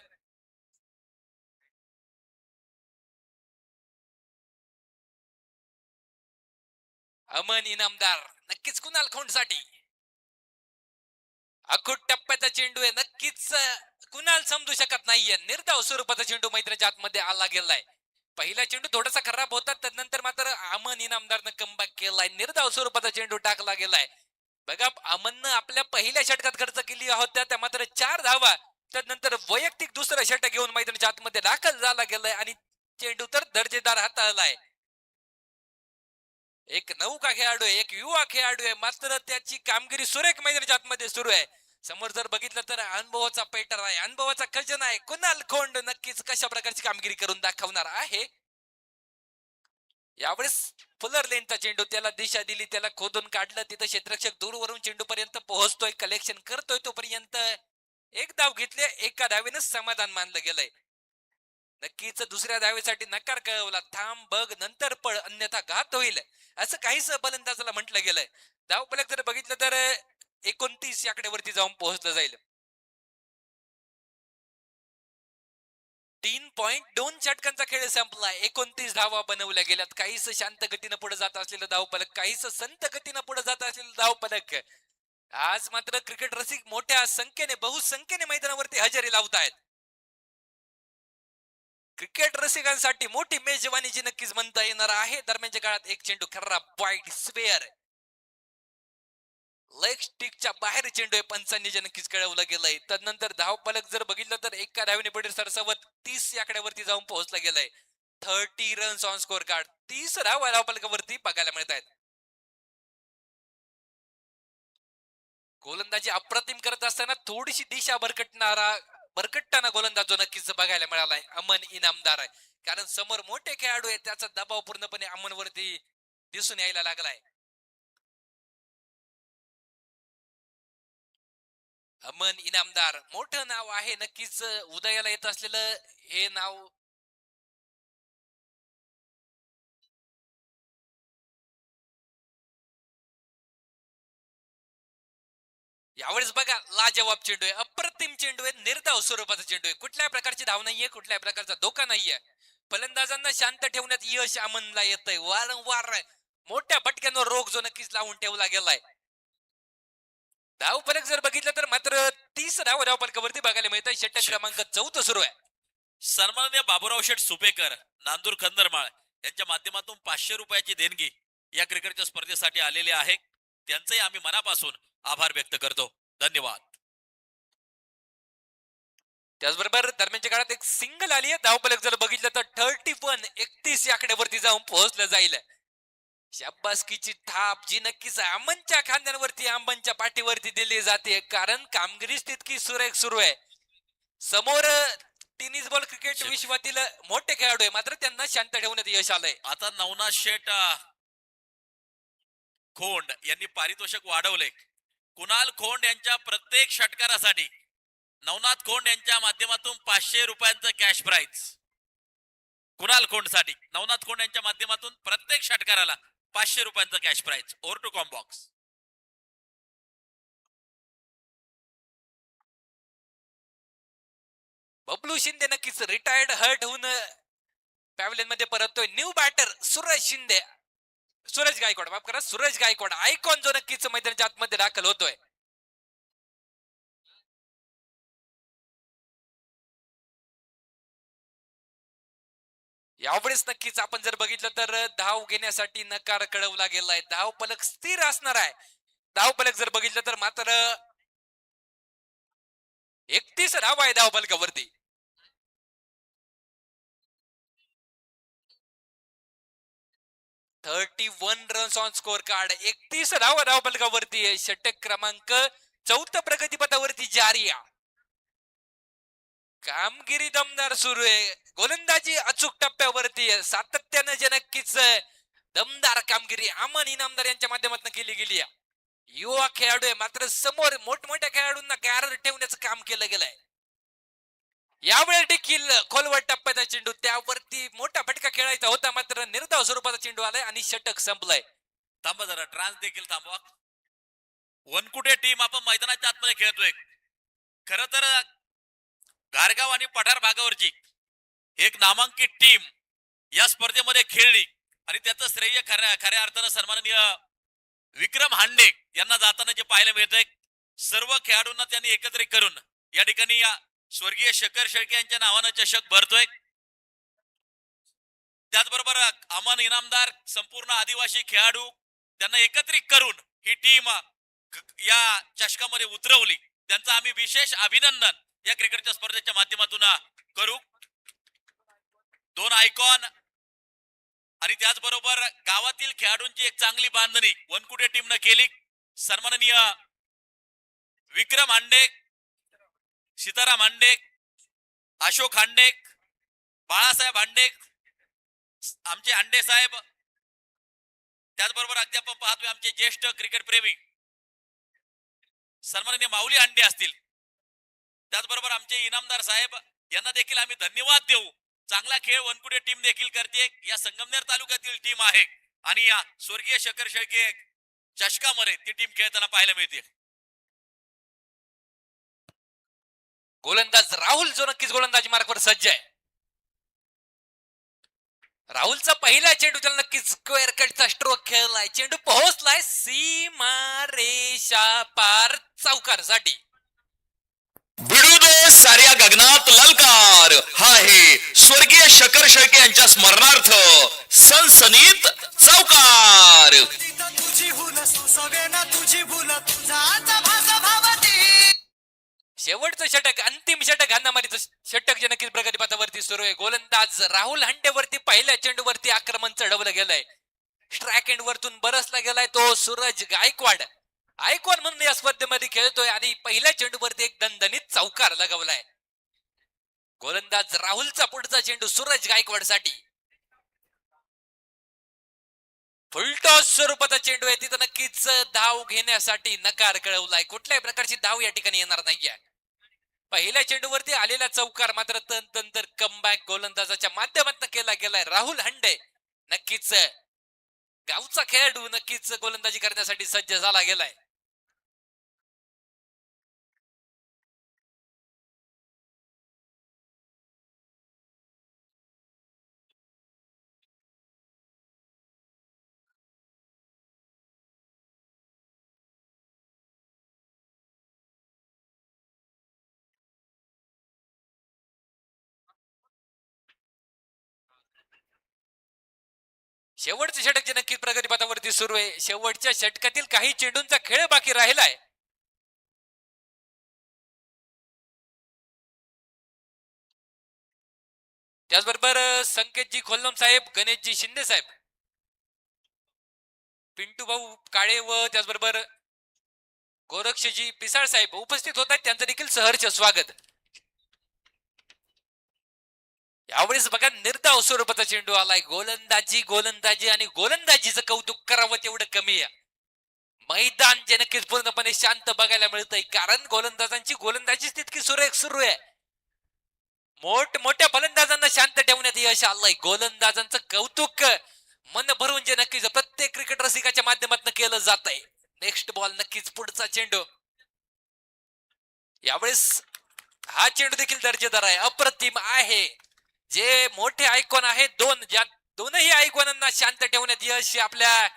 अमन इनामदार नक्कीच कुणाल खोंडसाठी अखूट टप्प्याचा चेंडू आहे. नक्कीच कुणाल समजू शकत नाहीये. निर्धाव स्वरूपाचा चेंडू मैत्रीच्या आतमध्ये आला गेलाय. पहिला चेंडू थोडासा खराब होता, त्यानंतर मात्र अमन इनामदारनं कमबॅक केलाय. निर्धाव स्वरूपाचा चेंडू टाकला गेलाय. बघा, अमननं आपल्या पहिल्या षटकात खर्च केली होत्या त्या मात्र 4 धावा. त्यानंतर वैयक्तिक दुसरा षटक घेऊन मैदानाच्या आतमध्ये दाखल झाला गेलाय आणि चेंडू तर दर्जेदार हाताळलाय. एक नौका खेळाडू आहे, एक युवा खेळाडू आहे, मात्र त्याची कामगिरी सुरेख मैदानाच्या आतमध्ये सुरू आहे. समोर जर बघितलं तर अनुभवाचा पेटर आहे, अनुभवाचा खजाना आहे. कुणाल खोंड नक्कीच कशा प्रकारची कामगिरी करून दाखवणार आहे. यावेळेस फुलर लेनचा चेंडू, त्याला दिशा दिली, त्याला खोदून काढलं, तिथं क्षेत्ररक्षक दूरवरून चेंडू पर्यंत पोहोचतोय, कलेक्शन करतोय. तोपर्यंत एक धाव घेतले, एका धावेनं समाधान मानलं गेलंय. नक्कीच दुसऱ्या धावेसाठी नकार कळवला. थांब, बघ, नंतर पळ, अन्यथा घात होईल, असं काहीच फलंदाजाला म्हटलं गेलंय. धावफलक जर बघितलं तर 29 आकड्यावरती जाऊन पोहोचलं जाईल. 3.2 षटकांचा खेळ संपलाय. 29 धावा बनवल्या गेल्यात. काहीच शांत गतीनं पुढे जात असलेलं धावफलक, काहीच संत गतीनं पुढे जात असलेलं धावफलक. आज मात्र क्रिकेट रसिक मोठ्या संख्येने, बहुसंख्येने मैदानावरती हजेरी लावतायत. क्रिकेट रसिकांसाठी मोठी मेजवानी जी नक्कीच म्हणता येणार आहे. दरम्यानच्या काळात एक चेंडू खराब वाईड स्पेअर, लेग स्टिकच्या बाहेर चेंडू आहे. पंचांनी जे नक्कीच कळवलं गेलंय. त्यानंतर धावफलक जर बघितलं तर एका धावेने पडेल सरसवत 30 आकड्यावरती जाऊन पोहोचला गेलाय. 30 रन्स ऑन स्कोर कार्ड. 30 धावफलकावरती बघायला मिळत आहेत. गोलंदाजी अप्रतिम करत असताना थोडीशी दिशा भरकटताना गोलंदाज जो नक्कीच बघायला मिळालाय अमन इनामदार आहे. कारण समोर मोठे खेळाडू आहेत, त्याचा दबाव पूर्णपणे अमनवरती दिसून यायला लागलाय. अमन इनामदार मोठं नाव आहे, नक्कीच उदयाला येत असलेलं हे नाव. यावेळेस बघा, लाजवाब चेंडू आहे, अप्रतिम चेंडू आहे, निर्धाव स्वरूपाचा चेंडू आहे. कुठल्याही प्रकारची धाव नाहीये, कुठल्याही प्रकारचा धोका नाहीये. फलंदाजांना शांत ठेवण्यात यश अमनला येतंय. वारंवार मोठ्या फटक्यांवर रोग जो नक्कीच लावून ठेवला गेलाय. धावफलक जर बघितलं तर मात्र 30 धावफलकावरती बघायला मिळत आहे. षटक क्रमांक 14 सुरू आहे. सन्माननीय बाबूराव शेठ सुपेकर, नांदूर खंदरमाळ यांच्या माध्यमातून 500 रुपयाची देणगी या क्रिकेटच्या स्पर्धेसाठी आलेले आहे. त्यांचंही आम्ही मनापासून आभार व्यक्त करतो. धन्यवाद. त्याचबरोबर दरम्यानच्या काळात एक सिंगल आली आहे. धावफलक जर बघितलं तर 31 या आकड्यावरती जाऊन पोहोचलं जाईल. शाबासकीची थाप जी नक्कीच अमनच्या खांद्यांवरती, अमनच्या पाठीवरती दिली जाते, कारण कामगिरी तितकी सुरेख सुरू आहे. समोर टेनिस बॉल क्रिकेट विश्वातील मोठे खेळाडू आहे, मात्र त्यांना शांत ठेवण्यात यश आलंय. आता नवनाथ शेठ खोंड यांनी पारितोषिक वाढवले. कुणाल खोंड यांच्या प्रत्येक षटकारासाठी नवनाथ खोंड यांच्या माध्यमातून 500 रुपयांचं कॅश प्राइज कुणाल खोंड साठी. नवनाथ खोंड यांच्या माध्यमातून प्रत्येक षटकाराला 500 रुपयांचं cash prize. Over to combox. Bablu Shinde नक्कीच रिटायर्ड हर्ट होऊन पॅव्हलियन मध्ये परततोय. न्यू बॅटर सूरज गायकवाड, माफ करा, सूरज गायकवाड आयकॉन जो नक्कीच मैदानाच्या आतमध्ये दाखल होतोय. यावेळेस नक्कीच आपण जर बघितलं तर धाव घेण्यासाठी नकार कळवला गेलाय. धाव फलक स्थिर असणार आहे. धाव फलक जर बघितलं तर मात्र 31 धाव आहे धाव फलकावरती. Runs on scorecard. 31 धाव धाव फलकावरती आहे. षटक क्रमांक 4 प्रगतीपथावरती जारी आहे. कामगिरी दमदार सुरू आहे. गोलंदाजी अचूक टप्प्यावरती आहे. सातत्यानं जे नक्कीच दमदार कामगिरी अमन इनामदार यांच्या माध्यमातून केली गेली आहे. युवा खेळाडू आहे मात्र समोर मोठमोठ्या खेळाडूंना गॅरर ठेवण्याचं काम केलं गेलंय. यावेळी देखील खोलवर टप्प्याचा चेंडू, त्यावरती मोठा फटका खेळायचा होता मात्र निर्धाव स्वरूपाचा चेंडू आलाय आणि षटक संपलंय. थांबा जरा, ट्रान्स देखील थांबवा. वनकुटे टीम आपण मैदानाच्या आतमध्ये खेळतोय. खर तर गारगाव आणि पठार भागावरची एक नामांकित टीम या स्पर्धेमध्ये खेळली आणि त्याचं श्रेय खऱ्या अर्थानं सन्माननीय विक्रम हांडे यांना जाताना जे पाहायला मिळतंय. सर्व खेळाडूंना त्यांनी एकत्रित करून या ठिकाणी या स्वर्गीय शेखर शेळके यांच्या नावानं चषक भरतोय. त्याचबरोबर अमन इनामदार, संपूर्ण आदिवासी खेळाडू त्यांना एकत्रित करून ही टीम या चषकामध्ये उतरवली. त्यांचं आम्ही विशेष अभिनंदन या क्रिकेटच्या स्पर्धेच्या माध्यमातून करू. 2 आयकॉन आणि त्याचबरोबर गावातील खेळाडूंची एक चांगली बांधणी वनकुटे टीमनं केली. सन्माननीय विक्रम हांडे, सीताराम हांडे, अशोक हांडे, बाळासाहेब हांडे, आमचे हांडे साहेब, त्याचबरोबर अगदी आपण पाहतोय आमचे ज्येष्ठ क्रिकेट प्रेमी सन्माननीय माऊली हांडे असतील. त्याचबरोबर आमचे इनामदार साहेब यांना देखील आम्ही धन्यवाद देऊ. चांगला खेळ वनकुटे टीम देखील करते. या संगमनेर तालुक्यातील टीम आहे आणि या स्वर्गीय शेखर शेळके चषकामध्ये ती टीम खेळताना पाहायला मिळते. गोलंदाज राहुल जो नक्कीच गोलंदाजी मार्कवर सज्ज आहे. राहुलचा पहिला चेंडू त्याला नक्कीच स्क्वेअर कटचा स्ट्रोक खेळलाय. चेंडू पोहोचलाय सीमा रेषा पार चौकारसाठी. भिडू दे साऱ्या गगनात ललकार. हा आहे स्वर्गीय शेखर शेळके यांच्या स्मरणार्थ सनसनीत चौकार. शेवटचं षटक, अंतिम षटक, हाणामारीचं षटक जे नक्कीच प्रगतीपथावरती सुरू आहे. गोलंदाज राहुल हंडेवरती पहिल्या चेंडूवरती आक्रमण चढवलं गेलंय. स्ट्राइक एंड वरतून बरसला गेलाय तो सूरज गायकवाड. आयकॉन म्हणून या स्पर्धेमध्ये खेळतोय आणि पहिल्या चेंडूवरती एक दणदणीत चौकार लगावलाय. गोलंदाज राहुलचा पुढचा चेंडू सूरज गायकवाड साठी. फुलटॉस स्वरूपाचा चेंडू आहे. तिथं नक्कीच धाव घेण्यासाठी नकार कळवलाय. कुठल्याही प्रकारची धाव या ठिकाणी येणार नाहीये. पहिल्या चेंडूवरती आलेला चौकार मात्र तंतर कमबॅक गोलंदाजाच्या माध्यमातून केला गेलाय. राहुल हंडे नक्कीच गावचा खेळाडू नक्कीच गोलंदाजी करण्यासाठी सज्ज झाला गेलाय. शेवटचे षटक जे नक्की प्रगतीपथावरती सुरू आहे. शेवटच्या षटकातील काही चेंडूंचा खेळ बाकी राहिलाय. त्याचबरोबर संकेतजी खोल्लम साहेब, गणेशजी शिंदे साहेब, पिंटू भाऊ काळे व त्याचबरोबर गोरक्षजी पिसाळ साहेब उपस्थित होत आहेत. त्यांचं देखील सहर्ष स्वागत. यावेळेस बघा निर्धाव स्वरूपाचा चेंडू आलाय. गोलंदाजी आणि गोलंदाजीचं कौतुक करावं तेवढं कमी आहे. मैदान जे नक्कीच पूर्णपणे शांत बघायला मिळतंय कारण गोलंदाजांची गोलंदाजीच तितकी सुरेख सुरू आहे. मोठमोठ्या फलंदाजांना शांत ठेवण्यात यश आलंय. गोलंदाजांचं कौतुक मन भरून जे नक्कीच प्रत्येक क्रिकेट रसिकाच्या माध्यमातून केलं जात आहे. नेक्स्ट बॉल नक्कीच पुढचा चेंडू. यावेळेस हा चेंडू देखील दर्जेदार आहे, अप्रतिम आहे. जे मोठे आयकॉन आहेत ज्या दोनही आयकॉनांना शांत ठेवण्यात यश आपल्या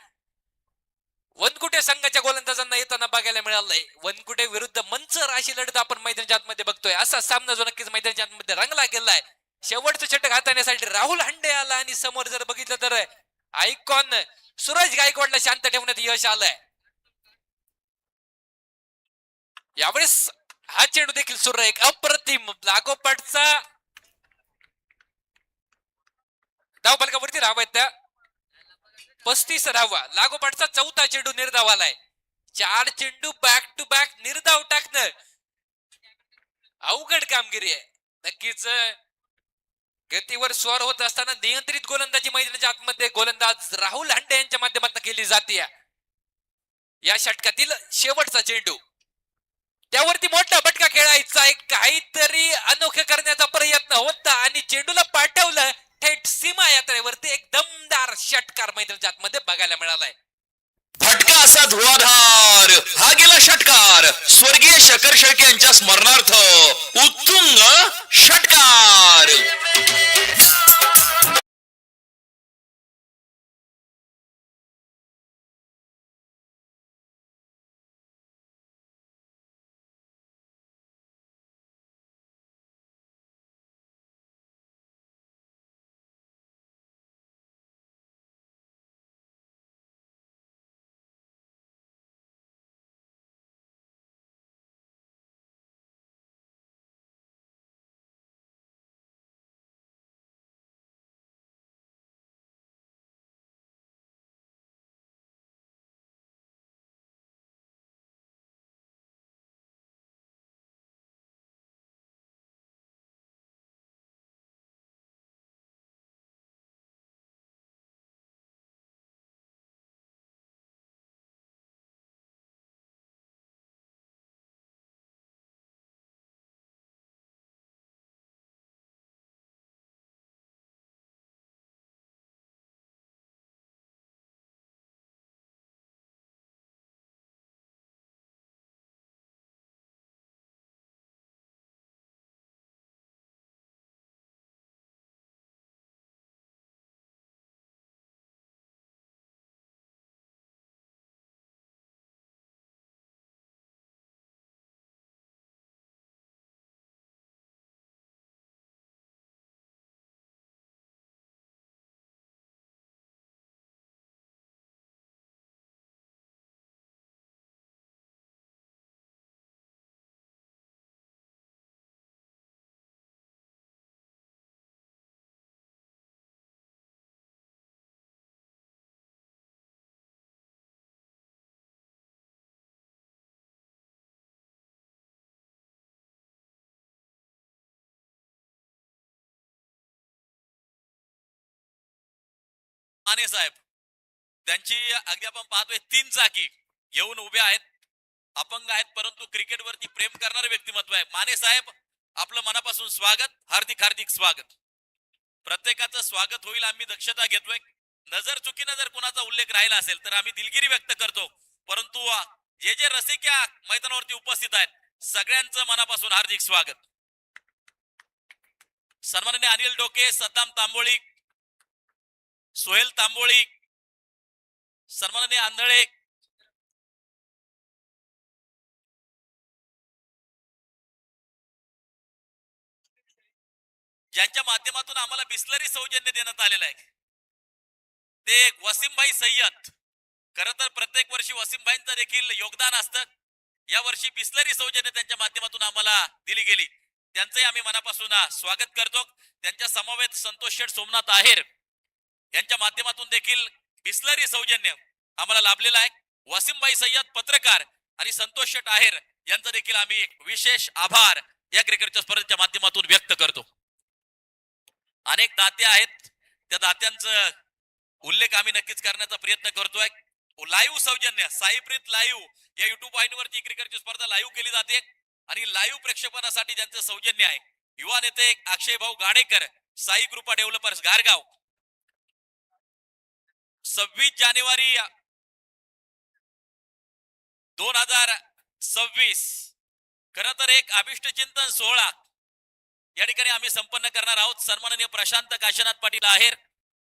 वनकुटे संघाच्या गोलंदाजांना येताना बघायला मिळालंय. वनकुटे विरुद्ध मंचर अशी लढत आपण मैदानाच्या आतमध्ये बघतोय. असा सामना जो नक्कीच मैदानाच्या आतमध्ये रंगला गेलाय. शेवटचं षटक हाताळण्यासाठी राहुल हंडे आला आणि समोर जर बघितलं तर आयकॉन सूरज गायकवाडला शांत ठेवण्यात यश आलंय. यावेळेस हा चेंडू देखील सुरेख अप्रतिम लागोपाठचा धाव फलकावरती राहावा त्या 35 धावा लागोपाठचा चौथा चेंडू निर्धाव आलाय. 4 चेंडू बॅक टू बॅक निर्धाव टाकणं अवघड कामगिरी आहे. नक्कीच गतीवर स्वार होत असताना नियंत्रित गोलंदाजी मैदानाच्या आतमध्ये गोलंदाज राहुल हंडे यांच्या माध्यमातून केली जाते. या षटकातील शेवटचा चेंडू त्यावरती मोठा फटका खेळायचा एक काहीतरी अनोखे करण्याचा प्रयत्न होता आणि चेंडूला पाठवलं थेट सीमा यात्रेवरती. एक दमदार षटकार मैदानाच्या आतमध्ये बघायला मिळालाय. फटका असा धुवाधार हा गेला षटकार स्वर्गीय शकर शेळके यांच्या स्मरणार्थ उत्तुंग षटकार. माने साहेब त्यांची अगदी आपण पाहतोय 3 चाकी येऊन उभे आहेत. अपंग आहेत परंतु क्रिकेटवरती प्रेम करणारे व्यक्तिमत्व आहे. माने साहेब आपलं मनापासून स्वागत, हार्दिक हार्दिक स्वागत. प्रत्येकाचं स्वागत होईल आम्ही दक्षता घेतोय. नजर चुकीनं जर कुणाचा उल्लेख राहिला असेल तर आम्ही दिलगिरी व्यक्त करतो. परंतु जे जे रसिक या मैदानावरती उपस्थित आहेत सगळ्यांचं मनापासून हार्दिक स्वागत. सन्माननीय अनिल डोके, सद्दाम तांबोळी, सोहेल तांबोळी, सन्माननीय आंधळे, ज्यांच्या माध्यमातून आम्हाला बिस्लरी सौजन्य देण्यात आलेलं आहे ते वसीमभाई सय्यद. खरं तर प्रत्येक वर्षी वसीमभाईंचं देखील योगदान असतं. या वर्षी बिस्लरी सौजन्य त्यांच्या माध्यमातून आम्हाला दिली गेली. त्यांचंही आम्ही मनापासून स्वागत करतो. त्यांच्या समवेत संतोष शेठ सोमनाथ आहेर यांच्या माध्यमातून देखील बिस्लरी सौजन्य आम्हाला लाभलेलं आहे. वसीमभाई सय्यद पत्रकार आणि संतोष शेठ आहेर यांचा देखील आम्ही विशेष आभार या क्रिकेटच्या स्पर्धेच्या माध्यमातून व्यक्त करतो. अनेक दाते आहेत, त्या दात्यांचं उल्लेख आम्ही नक्कीच करण्याचा प्रयत्न करतोय. लाईव्ह सौजन्य साईप्रीत लाईव्ह या युट्यूब वाहिनीवरती क्रिकेटची स्पर्धा लाईव्ह केली जाते आणि लाईव्ह प्रेक्षेपणासाठी ज्यांचं सौजन्य आहे युवा नेते अक्षय भाऊ गाडेकर, साई कृपा डेव्हलपर्स गारगाव. 26 जानेवारी 2026 खरं तर एक अभिष्ट चिंतन सोहळा या ठिकाणी आम्ही संपन्न करणार आहोत. सन्माननीय प्रशांत काशीनाथ पाटील आहेर,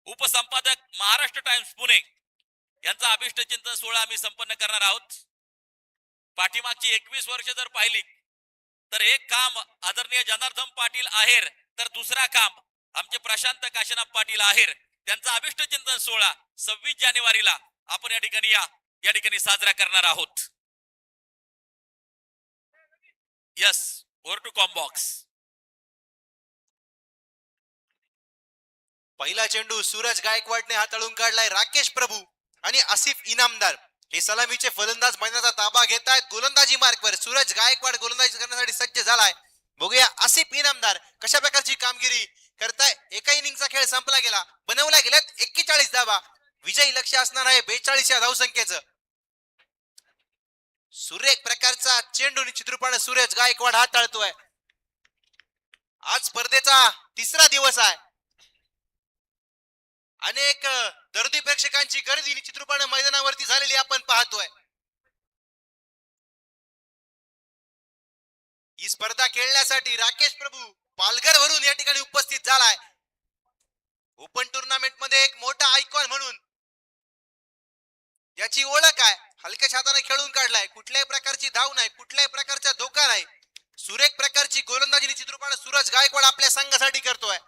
उपसंपादक महाराष्ट्र टाइम्स पुणे यांचा अभिष्ट चिंतन सोहळा आम्ही संपन्न करणार आहोत. पाठीमागची 21 वर्ष जर पाहिली तर एक काम आदरणीय जनार्दन पाटील आहेर, तर दुसरा काम आमचे प्रशांत काशीनाथ पाटील आहेर त्यांचा अभिष्ट चिंतन सोहळा 26 जानेवारीला आपण या ठिकाणी साजरा करणार आहोत. Yes, over to combox. पहिला चेंडू सूरज गायकवाडने हाताळून काढलाय. राकेश प्रभू आणि आसिफ इनामदार हे सलामीचे फलंदाज मैदानाचा ताबा घेत आहेत. गोलंदाजी मार्कवर सूरज गायकवाड गोलंदाजी करण्यासाठी सज्ज झालाय. बघूया आसिफ इनामदार कशा प्रकारची कामगिरी करताय. एका इनिंगचा खेळ संपला गेला, बनवल्या गेल्यात 41 धावा. विजयी लक्ष असणार आहे 42 या धावसंख्येचं. सुरेख प्रकारचा चेंडू निश्चित रूपाने सूरज गायकवाड हाताळतोय. आज स्पर्धेचा तिसरा दिवस आहे. अनेक दर्दी प्रेक्षकांची गर्दी निश्चित रूपाने मैदानावरती झालेली आपण पाहतोय. ही स्पर्धा खेळण्यासाठी राकेश प्रभू पालघर वरून या ठिकाणी उपस्थित झालाय. ओपन टुर्नामेंट मध्ये एक मोठा आयकॉन म्हणून याची ओळख आहे. हलक्या हाताने खेळून काढलाय. कुठल्याही प्रकारची धाव नाही, कुठल्याही प्रकारचा धोका नाही. सुरेख प्रकारची गोलंदाजी निश्चित रूपाने सूरज गायकवाड आपल्या संघासाठी करतोय.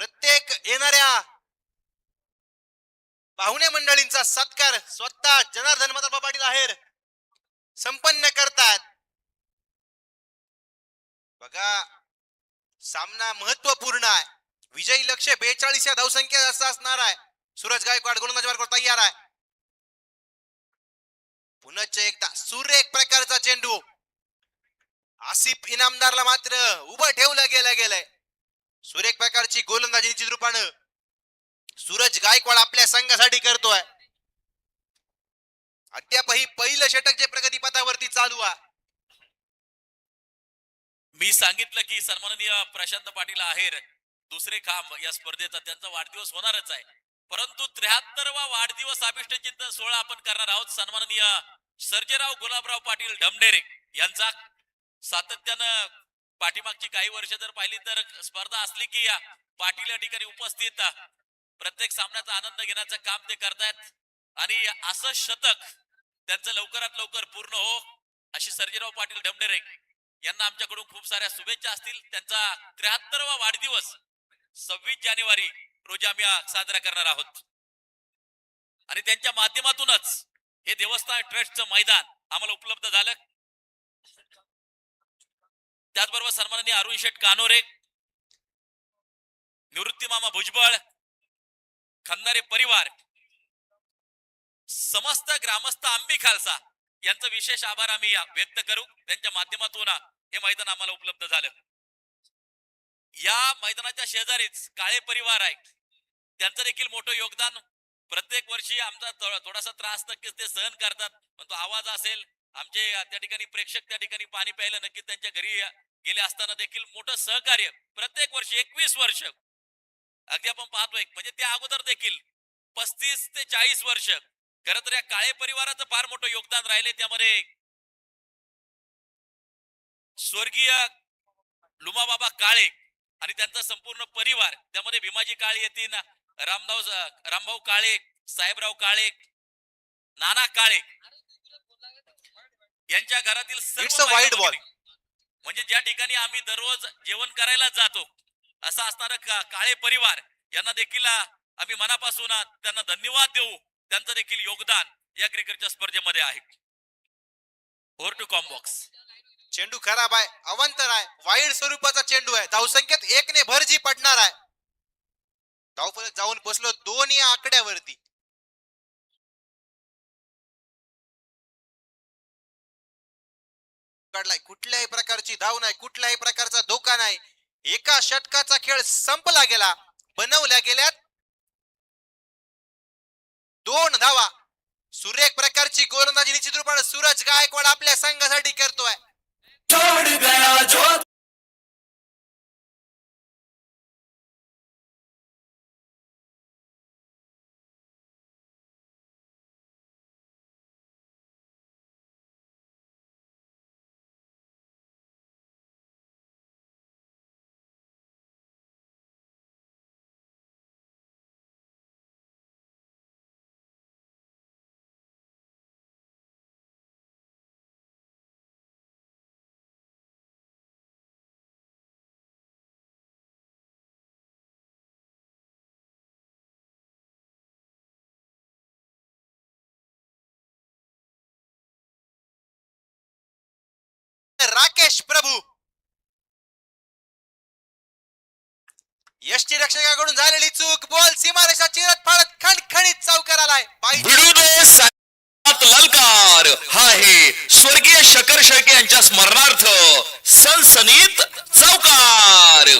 प्रत्येक येणाऱ्या पाहुणे मंडळींचा सत्कार स्वतः जनार्दन माधव पाटील आहेर संपन्न करतात. बघा, सामना महत्वपूर्ण आहे. विजयी लक्ष 42 या धावसंख्या असणार आहे. सूरज गायकवाड गोलंदाजी मार्गावर तयार आहे. पुन्हा एकदा सुरेख प्रकारचा चेंडू आसिफ इनामदारला मात्र उभं ठेवलं गेलंय. सुरेख प्रकारची गोलंदाजी निश्चित रूपानं सूरज गायकवाड आपल्या संघासाठी करतोय. अद्यापही पहिलं षटक जे प्रगतीपथावरती चालू आहे. मी सांगितलं की सन्माननीय प्रशांत पाटील आहेर दुसरे काम या स्पर्धेचा त्यांचा वाढदिवस होणारच आहे, परंतु 73वा वाढदिवस अभिष्ट चिंतन सोहळा आपण करणार आहोत. सन्माननीय सर्जेराव गुलाबराव पाटील ढमढेरे यांचा सातत्यानं पाठीमागची काही वर्ष जर पाहिली तर स्पर्धा असली की या पाटील या ठिकाणी उपस्थित प्रत्येक सामन्याचा आनंद घेण्याचं काम ते करतायत. आणि असं शतक त्यांचं लवकरात लवकर पूर्ण हो अशी सर्जेराव पाटील ढमढेरे यांना आमच्याकडून खूप साऱ्या शुभेच्छा असतील. त्यांचा 73वा वाढदिवस 26 जानेवारी रोजी आम्ही साजरा करणार आहोत. आणि त्यांच्या माध्यमातूनच हे देवस्थान ट्रस्टचं मैदान आम्हाला उपलब्ध झालं. त्याचबरोबर सन्माननीय अरुण शेठ कानोरे, निवृत्ती मामा भुजबळ, खंदारे परिवार, समस्त ग्रामस्थ आंबी खालसा यांचं विशेष आभार आम्ही व्यक्त करू. त्यांच्या माध्यमातून हे मैदान आम्हाला उपलब्ध झालं. या मैदानाच्या शेजारीच काळे परिवार आहे, त्यांचं देखील मोठं योगदान. प्रत्येक वर्षी आमचा थोडासा त्रास नक्कीच ते सहन करतात, पण तो आवाज असेल, आमचे त्या ठिकाणी प्रेक्षक त्या ठिकाणी पाणी प्यायला नक्कीच त्यांच्या घरी गेले असताना देखील मोठं सहकार्य प्रत्येक वर्षी 21 वर्ष अगदी आपण पाहतोय. म्हणजे त्या अगोदर देखील 35 ते 40 वर्ष खरं तर या काळे परिवाराचं फार मोठं योगदान राहिले. त्यामध्ये स्वर्गीय लुमाबाबा काळे आणि त्यांचा संपूर्ण परिवार, त्यामध्ये भीमाजी काळे येतील, रामभाऊ काळे, साहेबराव काळे, नाना काळे यांच्या घरातील सर्व वाईड बॉल. म्हणजे ज्या ठिकाणी आम्ही दररोज जेवण करायला जातो असं असणारं काळे परिवार यांना देखील आम्ही मनापासून त्यांना धन्यवाद देऊ. त्यांचं देखील योगदान या क्रिकेटच्या स्पर्धेमध्ये आहे. Over to combox. चेंडू खराब आहे, अवांतर आहे, वाईड स्वरूपाचा चेंडू आहे. धावसंख्येत 1 ने भरजी पडणार आहे. धावफलक जाऊन बसलो 2 या आकड्यावरती. काढलाय, कुठल्याही प्रकारची धाव नाही, कुठल्याही प्रकारचा धोका नाही. एका षटकाचा खेळ संपला गेला, बनवल्या गेल्यात 2 धावा. सुरेख प्रकारची गोलंदाजी निश्चित रूपाने सूरज गायकवाड आपल्या संघासाठी करतोय. राकेश प्रभू. यष्टीरक्षकाकडून झालेली चूक. बॉल सीमारेषा चिरत फाडत खणखणीत चौकार आलाय. भिडू दे साऱ्यात ललकार. हा आहे स्वर्गीय शकर शेळके यांच्या स्मरणार्थ सनसनीत चौकार.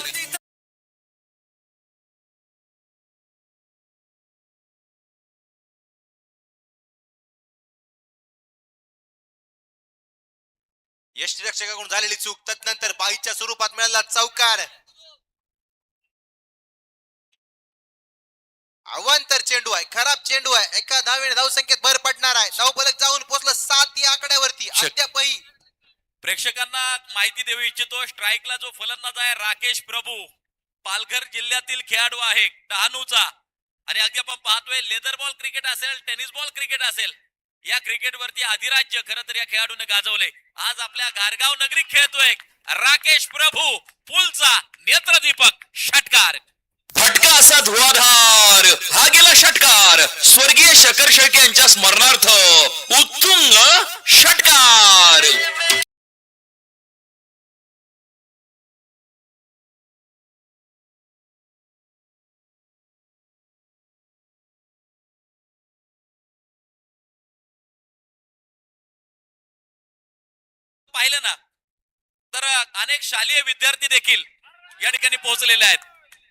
यष्टीरक्षकाकडून झालेली चूक. तदनंतर बाईच्या स्वरूपात मिळाला चौकार. अवांतर चेंडू आहे. खराब चेंडू आहे. एका धावेने धावसंख्येत भर पडणार आहे. धावफलक जाऊन पोहोचलं 7 या आकड्यावरती. अद्यापही प्रेक्षकांना माहिती देऊ इच्छितो, स्ट्राईकला जो फलंदाज आहे राकेश प्रभू, पालघर जिल्ह्यातील खेळाडू आहे, डहाणूचा. आणि अगदी आपण पाहतोय लेदर बॉल क्रिकेट असेल, टेनिस बॉल क्रिकेट असेल, या क्रिकेटवरती अधिराज्य खरं तर या खेळाडूने गाजवले. आज आपल्या गारगाव नगरी खेळतोय राकेश प्रभू, पुलचा नेत्रदीपक षटकार. फटका असा धुवाधार. हा गेला षटकार. स्वर्गीय शकर शेळके यांच्या स्मरणार्थ उत्तुंग षटकार. पाहिलं ना तर अनेक शालेय विद्यार्थी देखील या ठिकाणी पोहोचलेले आहेत.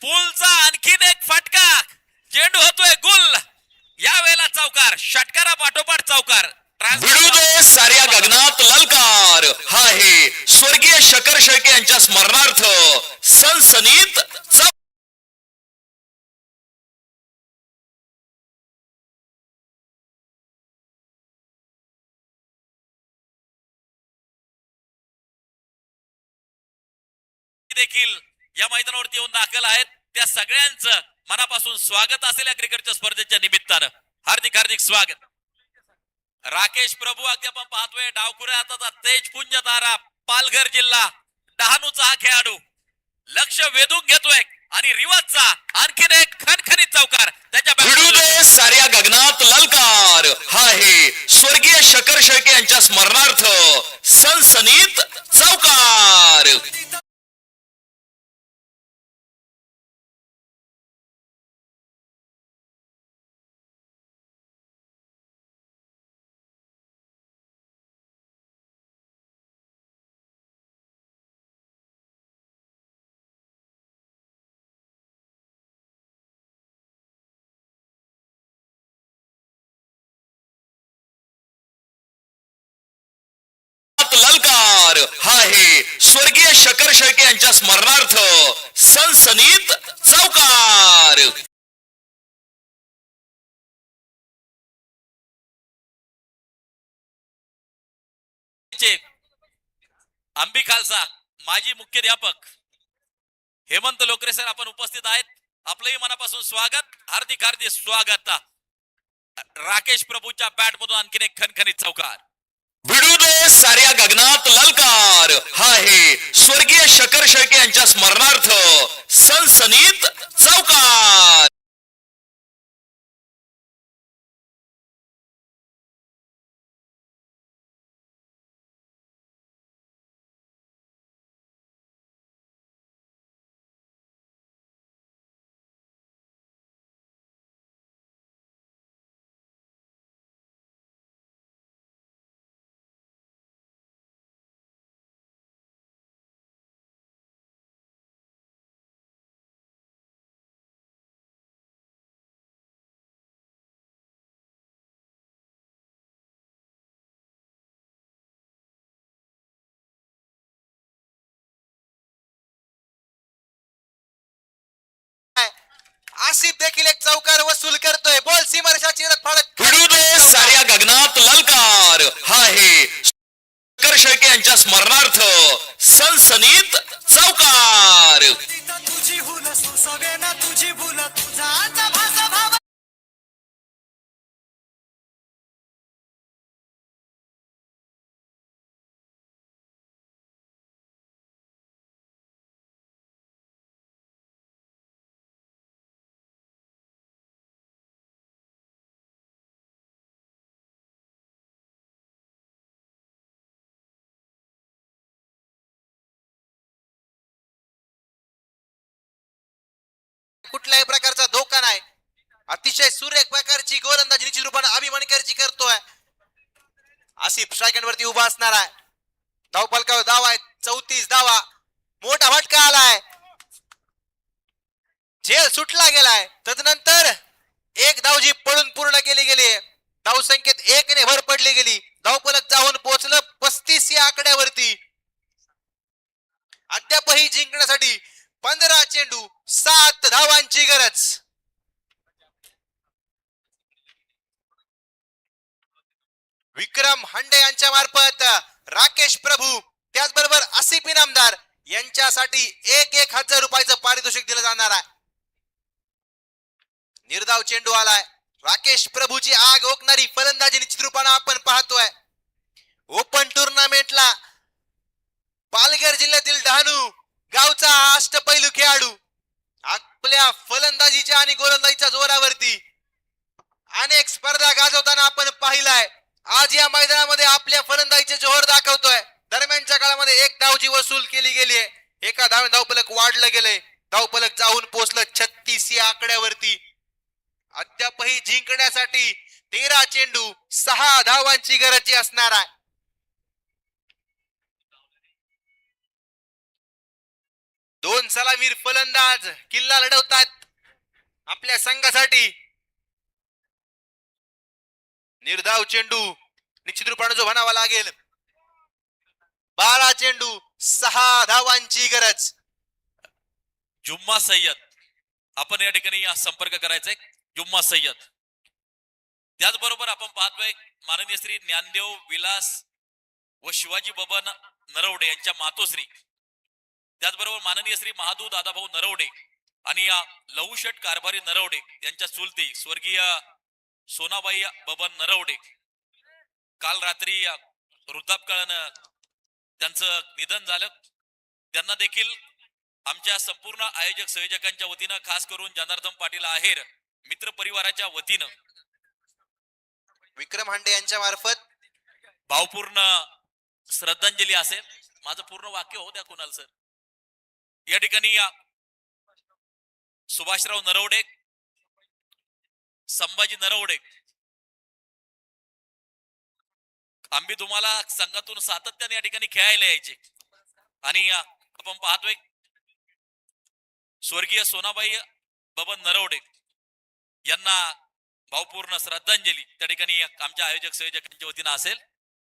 पुलचा आणखीन एक फटका, चेंडू होतोय गुल. यावेळेला चौकार, षटकारा पाठोपाठ चौकार. भिडू दे साऱ्या गगनात ललकार. हा आहे स्वर्गीय शकर शेळके यांच्या स्मरणार्थ सनसनीत चौकार. देखील या मैदानावरती येऊन दाखल आहेत. त्या सगळ्यांचं मनापासून स्वागत असेल या क्रिकेटच्या स्पर्धेच्या निमित्तानं. हार्दिक हार्दिक स्वागत. राकेश प्रभू अगदी आपण पाहतोय डावखुऱ्या हाताचा तेजपुंज तारा, पालघर जिल्हा, डहाणूचा हा खेळाडू लक्ष वेधून घेतोय आणि रिवाजचा आणखीन एक खणखणीत चौकार त्याच्या भिडू दे साऱ्या गगनात ललकार. हा आहे स्वर्गीय शकर शेळके यांच्या स्मरणार्थ सनसनीत चौकार. ललकार. हा आहे स्वर्गीय शकर शेळके यांच्या स्मरणार्थ सनसनीत चौकार. आंबी खालसा माजी मुख्याध्यापक हेमंत लोकरे सर आपण उपस्थित आहेत. आपलंही मनापासून स्वागत, हार्दिक हार्दिक स्वागत. राकेश प्रभूच्या बॅट मधून आणखीन एक खणखणीत चौकार. भिडू दे साऱ्या गगनात ललकार. हा आहे स्वर्गीय शकर शेळके यांच्या स्मरणार्थ सनसनीत चौकार. आसिफ देखील एक चौकार वसूल करतोय. बॉल सीमारेषा चिरत फाडत भिडू दे साऱ्या गगनात ललकार. हा आहे शकर शेळके यांच्या स्मरणार्थ सनसनीत चौकार. तुझी हुल सुसवे ना तुझी भूल तुझा कुठल्याही प्रकारचा धोका नाही. अतिशय सुरेख प्रकारची गोलंदाजी निश्चित रूपाने अभिमानकरची करतोय. आसिफ स्ट्रायकर वरती उभा असणार आहे. धावफलकावर धावा आहे 34 धावा. मोठा फटका आलाय. झेल सुटला गेलाय. तदनंतर एक धावजी पळून पूर्ण केली गेली. धाव संख्येत 1 ने भर पडली गेली. धावफलक जाऊन पोहोचलं 35 या आकड्यावरती. अद्यापही जिंकण्यासाठी 15 चेंडू 7 धावांची गरज. विक्रम हांडे यांच्या मार्फत राकेश प्रभू त्याचबरोबर आसिफ इनामदार यांच्यासाठी 1,000 रुपयाचं पारितोषिक दिलं जाणार आहे. निर्धाव चेंडू आलाय. राकेश प्रभूची आग ओकणारी फलंदाजी निश्चित रूपानं आपण पाहतोय. ओपन टुर्नामेंटला पालघर जिल्ह्यातील डहाणू गावचा अष्टपैलू खेळाडू आपल्या फलंदाजीच्या आणि गोलंदाजीच्या जोरावरती अनेक स्पर्धा गाजवताना आपण पाहिलाय. आज या मैदानामध्ये आपल्या फलंदाजीचे जोर दाखवतोय. दरम्यानच्या काळामध्ये 1 धावची वसूल केली गेली आहे. एका धावफलक वाढलं गेलंय. धावफलक जाऊन पोहोचलं 36 या आकड्यावरती. अद्यापही जिंकण्यासाठी 13 चेंडू 6 धावांची गरज असणार आहे. दोन सलामीर फलंदाज किल्ला लढवतात आपल्या संघासाठी. निर्धाव चेंडू निश्चित रूपाने जो म्हणावा लागेल. 12 चेंडू 6 धावांची गरज. जुम्मा सय्यद आपण या ठिकाणी संपर्क करायचा आहे. जुम्मा सय्यद. त्याचबरोबर आपण पाहतोय माननीय श्री ज्ञानदेव विलास व शिवाजी बबन नरवडे यांच्या मातोश्री. त्याचबरोबर माननीय श्री महादू दादाभाऊ नरवडे आणि लहूशट कारभारी नरवडे यांच्या चुलती स्वर्गीय सोनाबाई बबन नरवडे काल रात्री वृद्धापकाळानं त्यांचं निधन झालं. त्यांना देखील आमच्या संपूर्ण आयोजक संयोजकांच्या वतीनं खास करून जनार्दन पाटील आहेर मित्र परिवाराच्या वतीनं विक्रम हांडे यांच्या मार्फत भावपूर्ण श्रद्धांजली असेल. माझं पूर्ण वाक्य हो द्या कुणाल सर. या ठिकाणी सुभाषराव नरवडे, संभाजी नरवडे आम्ही तुम्हाला संघातून सातत्याने या ठिकाणी खेळायला यायचे आणि आपण पाहतोय स्वर्गीय सोनाबाई बबन नरवडे यांना भावपूर्ण श्रद्धांजली त्या ठिकाणी आमच्या आयोजक संयोजकांच्या वतीनं असेल.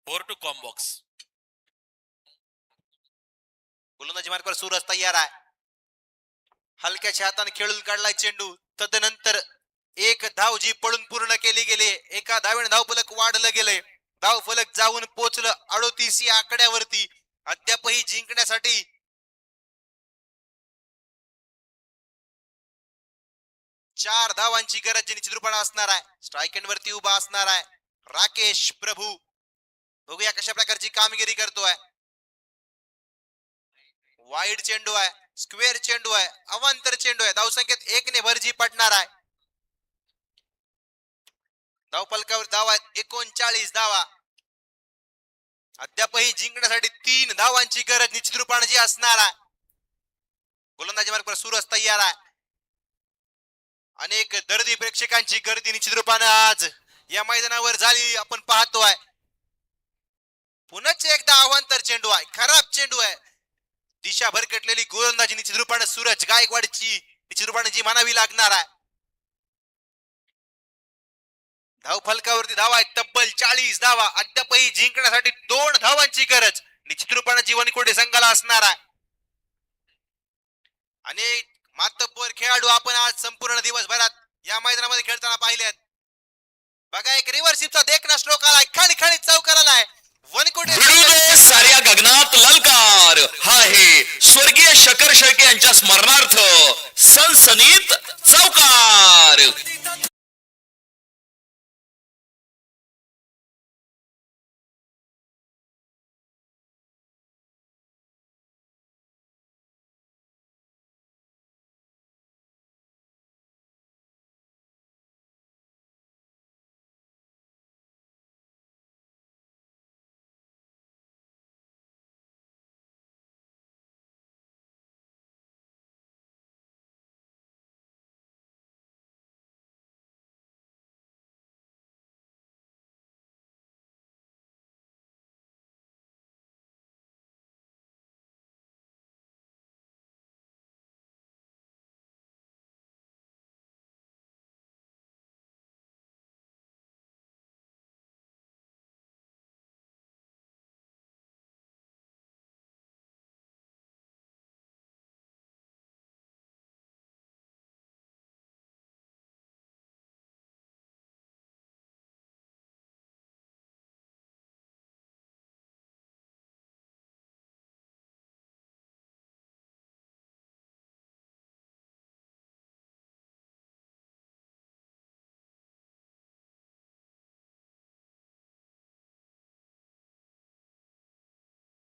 For to combox. गोलंदाजी मार्गावर सूरज तयार आहे. हलक्याच्या हाताने खेळून काढलाय चेंडू. तदनंतर 1 धाव जी पळून पूर्ण केली गेली. एका धावेने धावफलक वाढलं गेले. धावफलक जाऊन पोहोचलं 38 या आकड्यावरती. अद्यापही जिंकण्यासाठी 4 धावांची गरज निश्चित रूपाने असणार आहे. स्ट्राईक वरती उभा असणार आहे राकेश प्रभू. बघूया कशा प्रकारची कामगिरी करतोय. वाईड चेंडू आहे. स्क्वेअर चेंडू आहे. अवांतर चेंडू आहे. धावसंख्येत 1 ने भरजी पडणार आहे. धावफलकावर धावा आहेत 39 धावा. अद्यापही जिंकण्यासाठी 3 धावांची गरज निश्चित रूपाने जी असणार आहे. गोलंदाजी मार्गावर सूरज तयार आहे. अनेक दर्दी प्रेक्षकांची गर्दी निश्चित रूपाने आज या मैदानावर झाली आपण पाहतोय. पुनच एकदा अवांतर चेंडू आहे. खराब चेंडू आहे. दिशा भरकटलेली गोलंदाजी निश्चित रूपाने सूरज गायकवाडची निश्चित रूपाने जी म्हणावी लागणार आहे. धावफलकावरती धावा आहेत तब्बल 40 धावा. अद्यापही जिंकण्यासाठी 2 धावांची गरज निश्चित रूपाने जीवनकोडे संघाला असणार आहे. आणि मातब्बर खेळाडू आपण आज संपूर्ण दिवसभरात या मैदानामध्ये खेळताना पाहिलेत. बघा एक रिव्हर्सिपचा देखना स्ट्रोक आलाय. खणखणीत चौकार आलाय. वनकोटे भिडू साऱ्या गगनात ललकार. हा आहे स्वर्गीय शकर शेळके यांच्या स्मरणार्थ सनसनीत चौकार.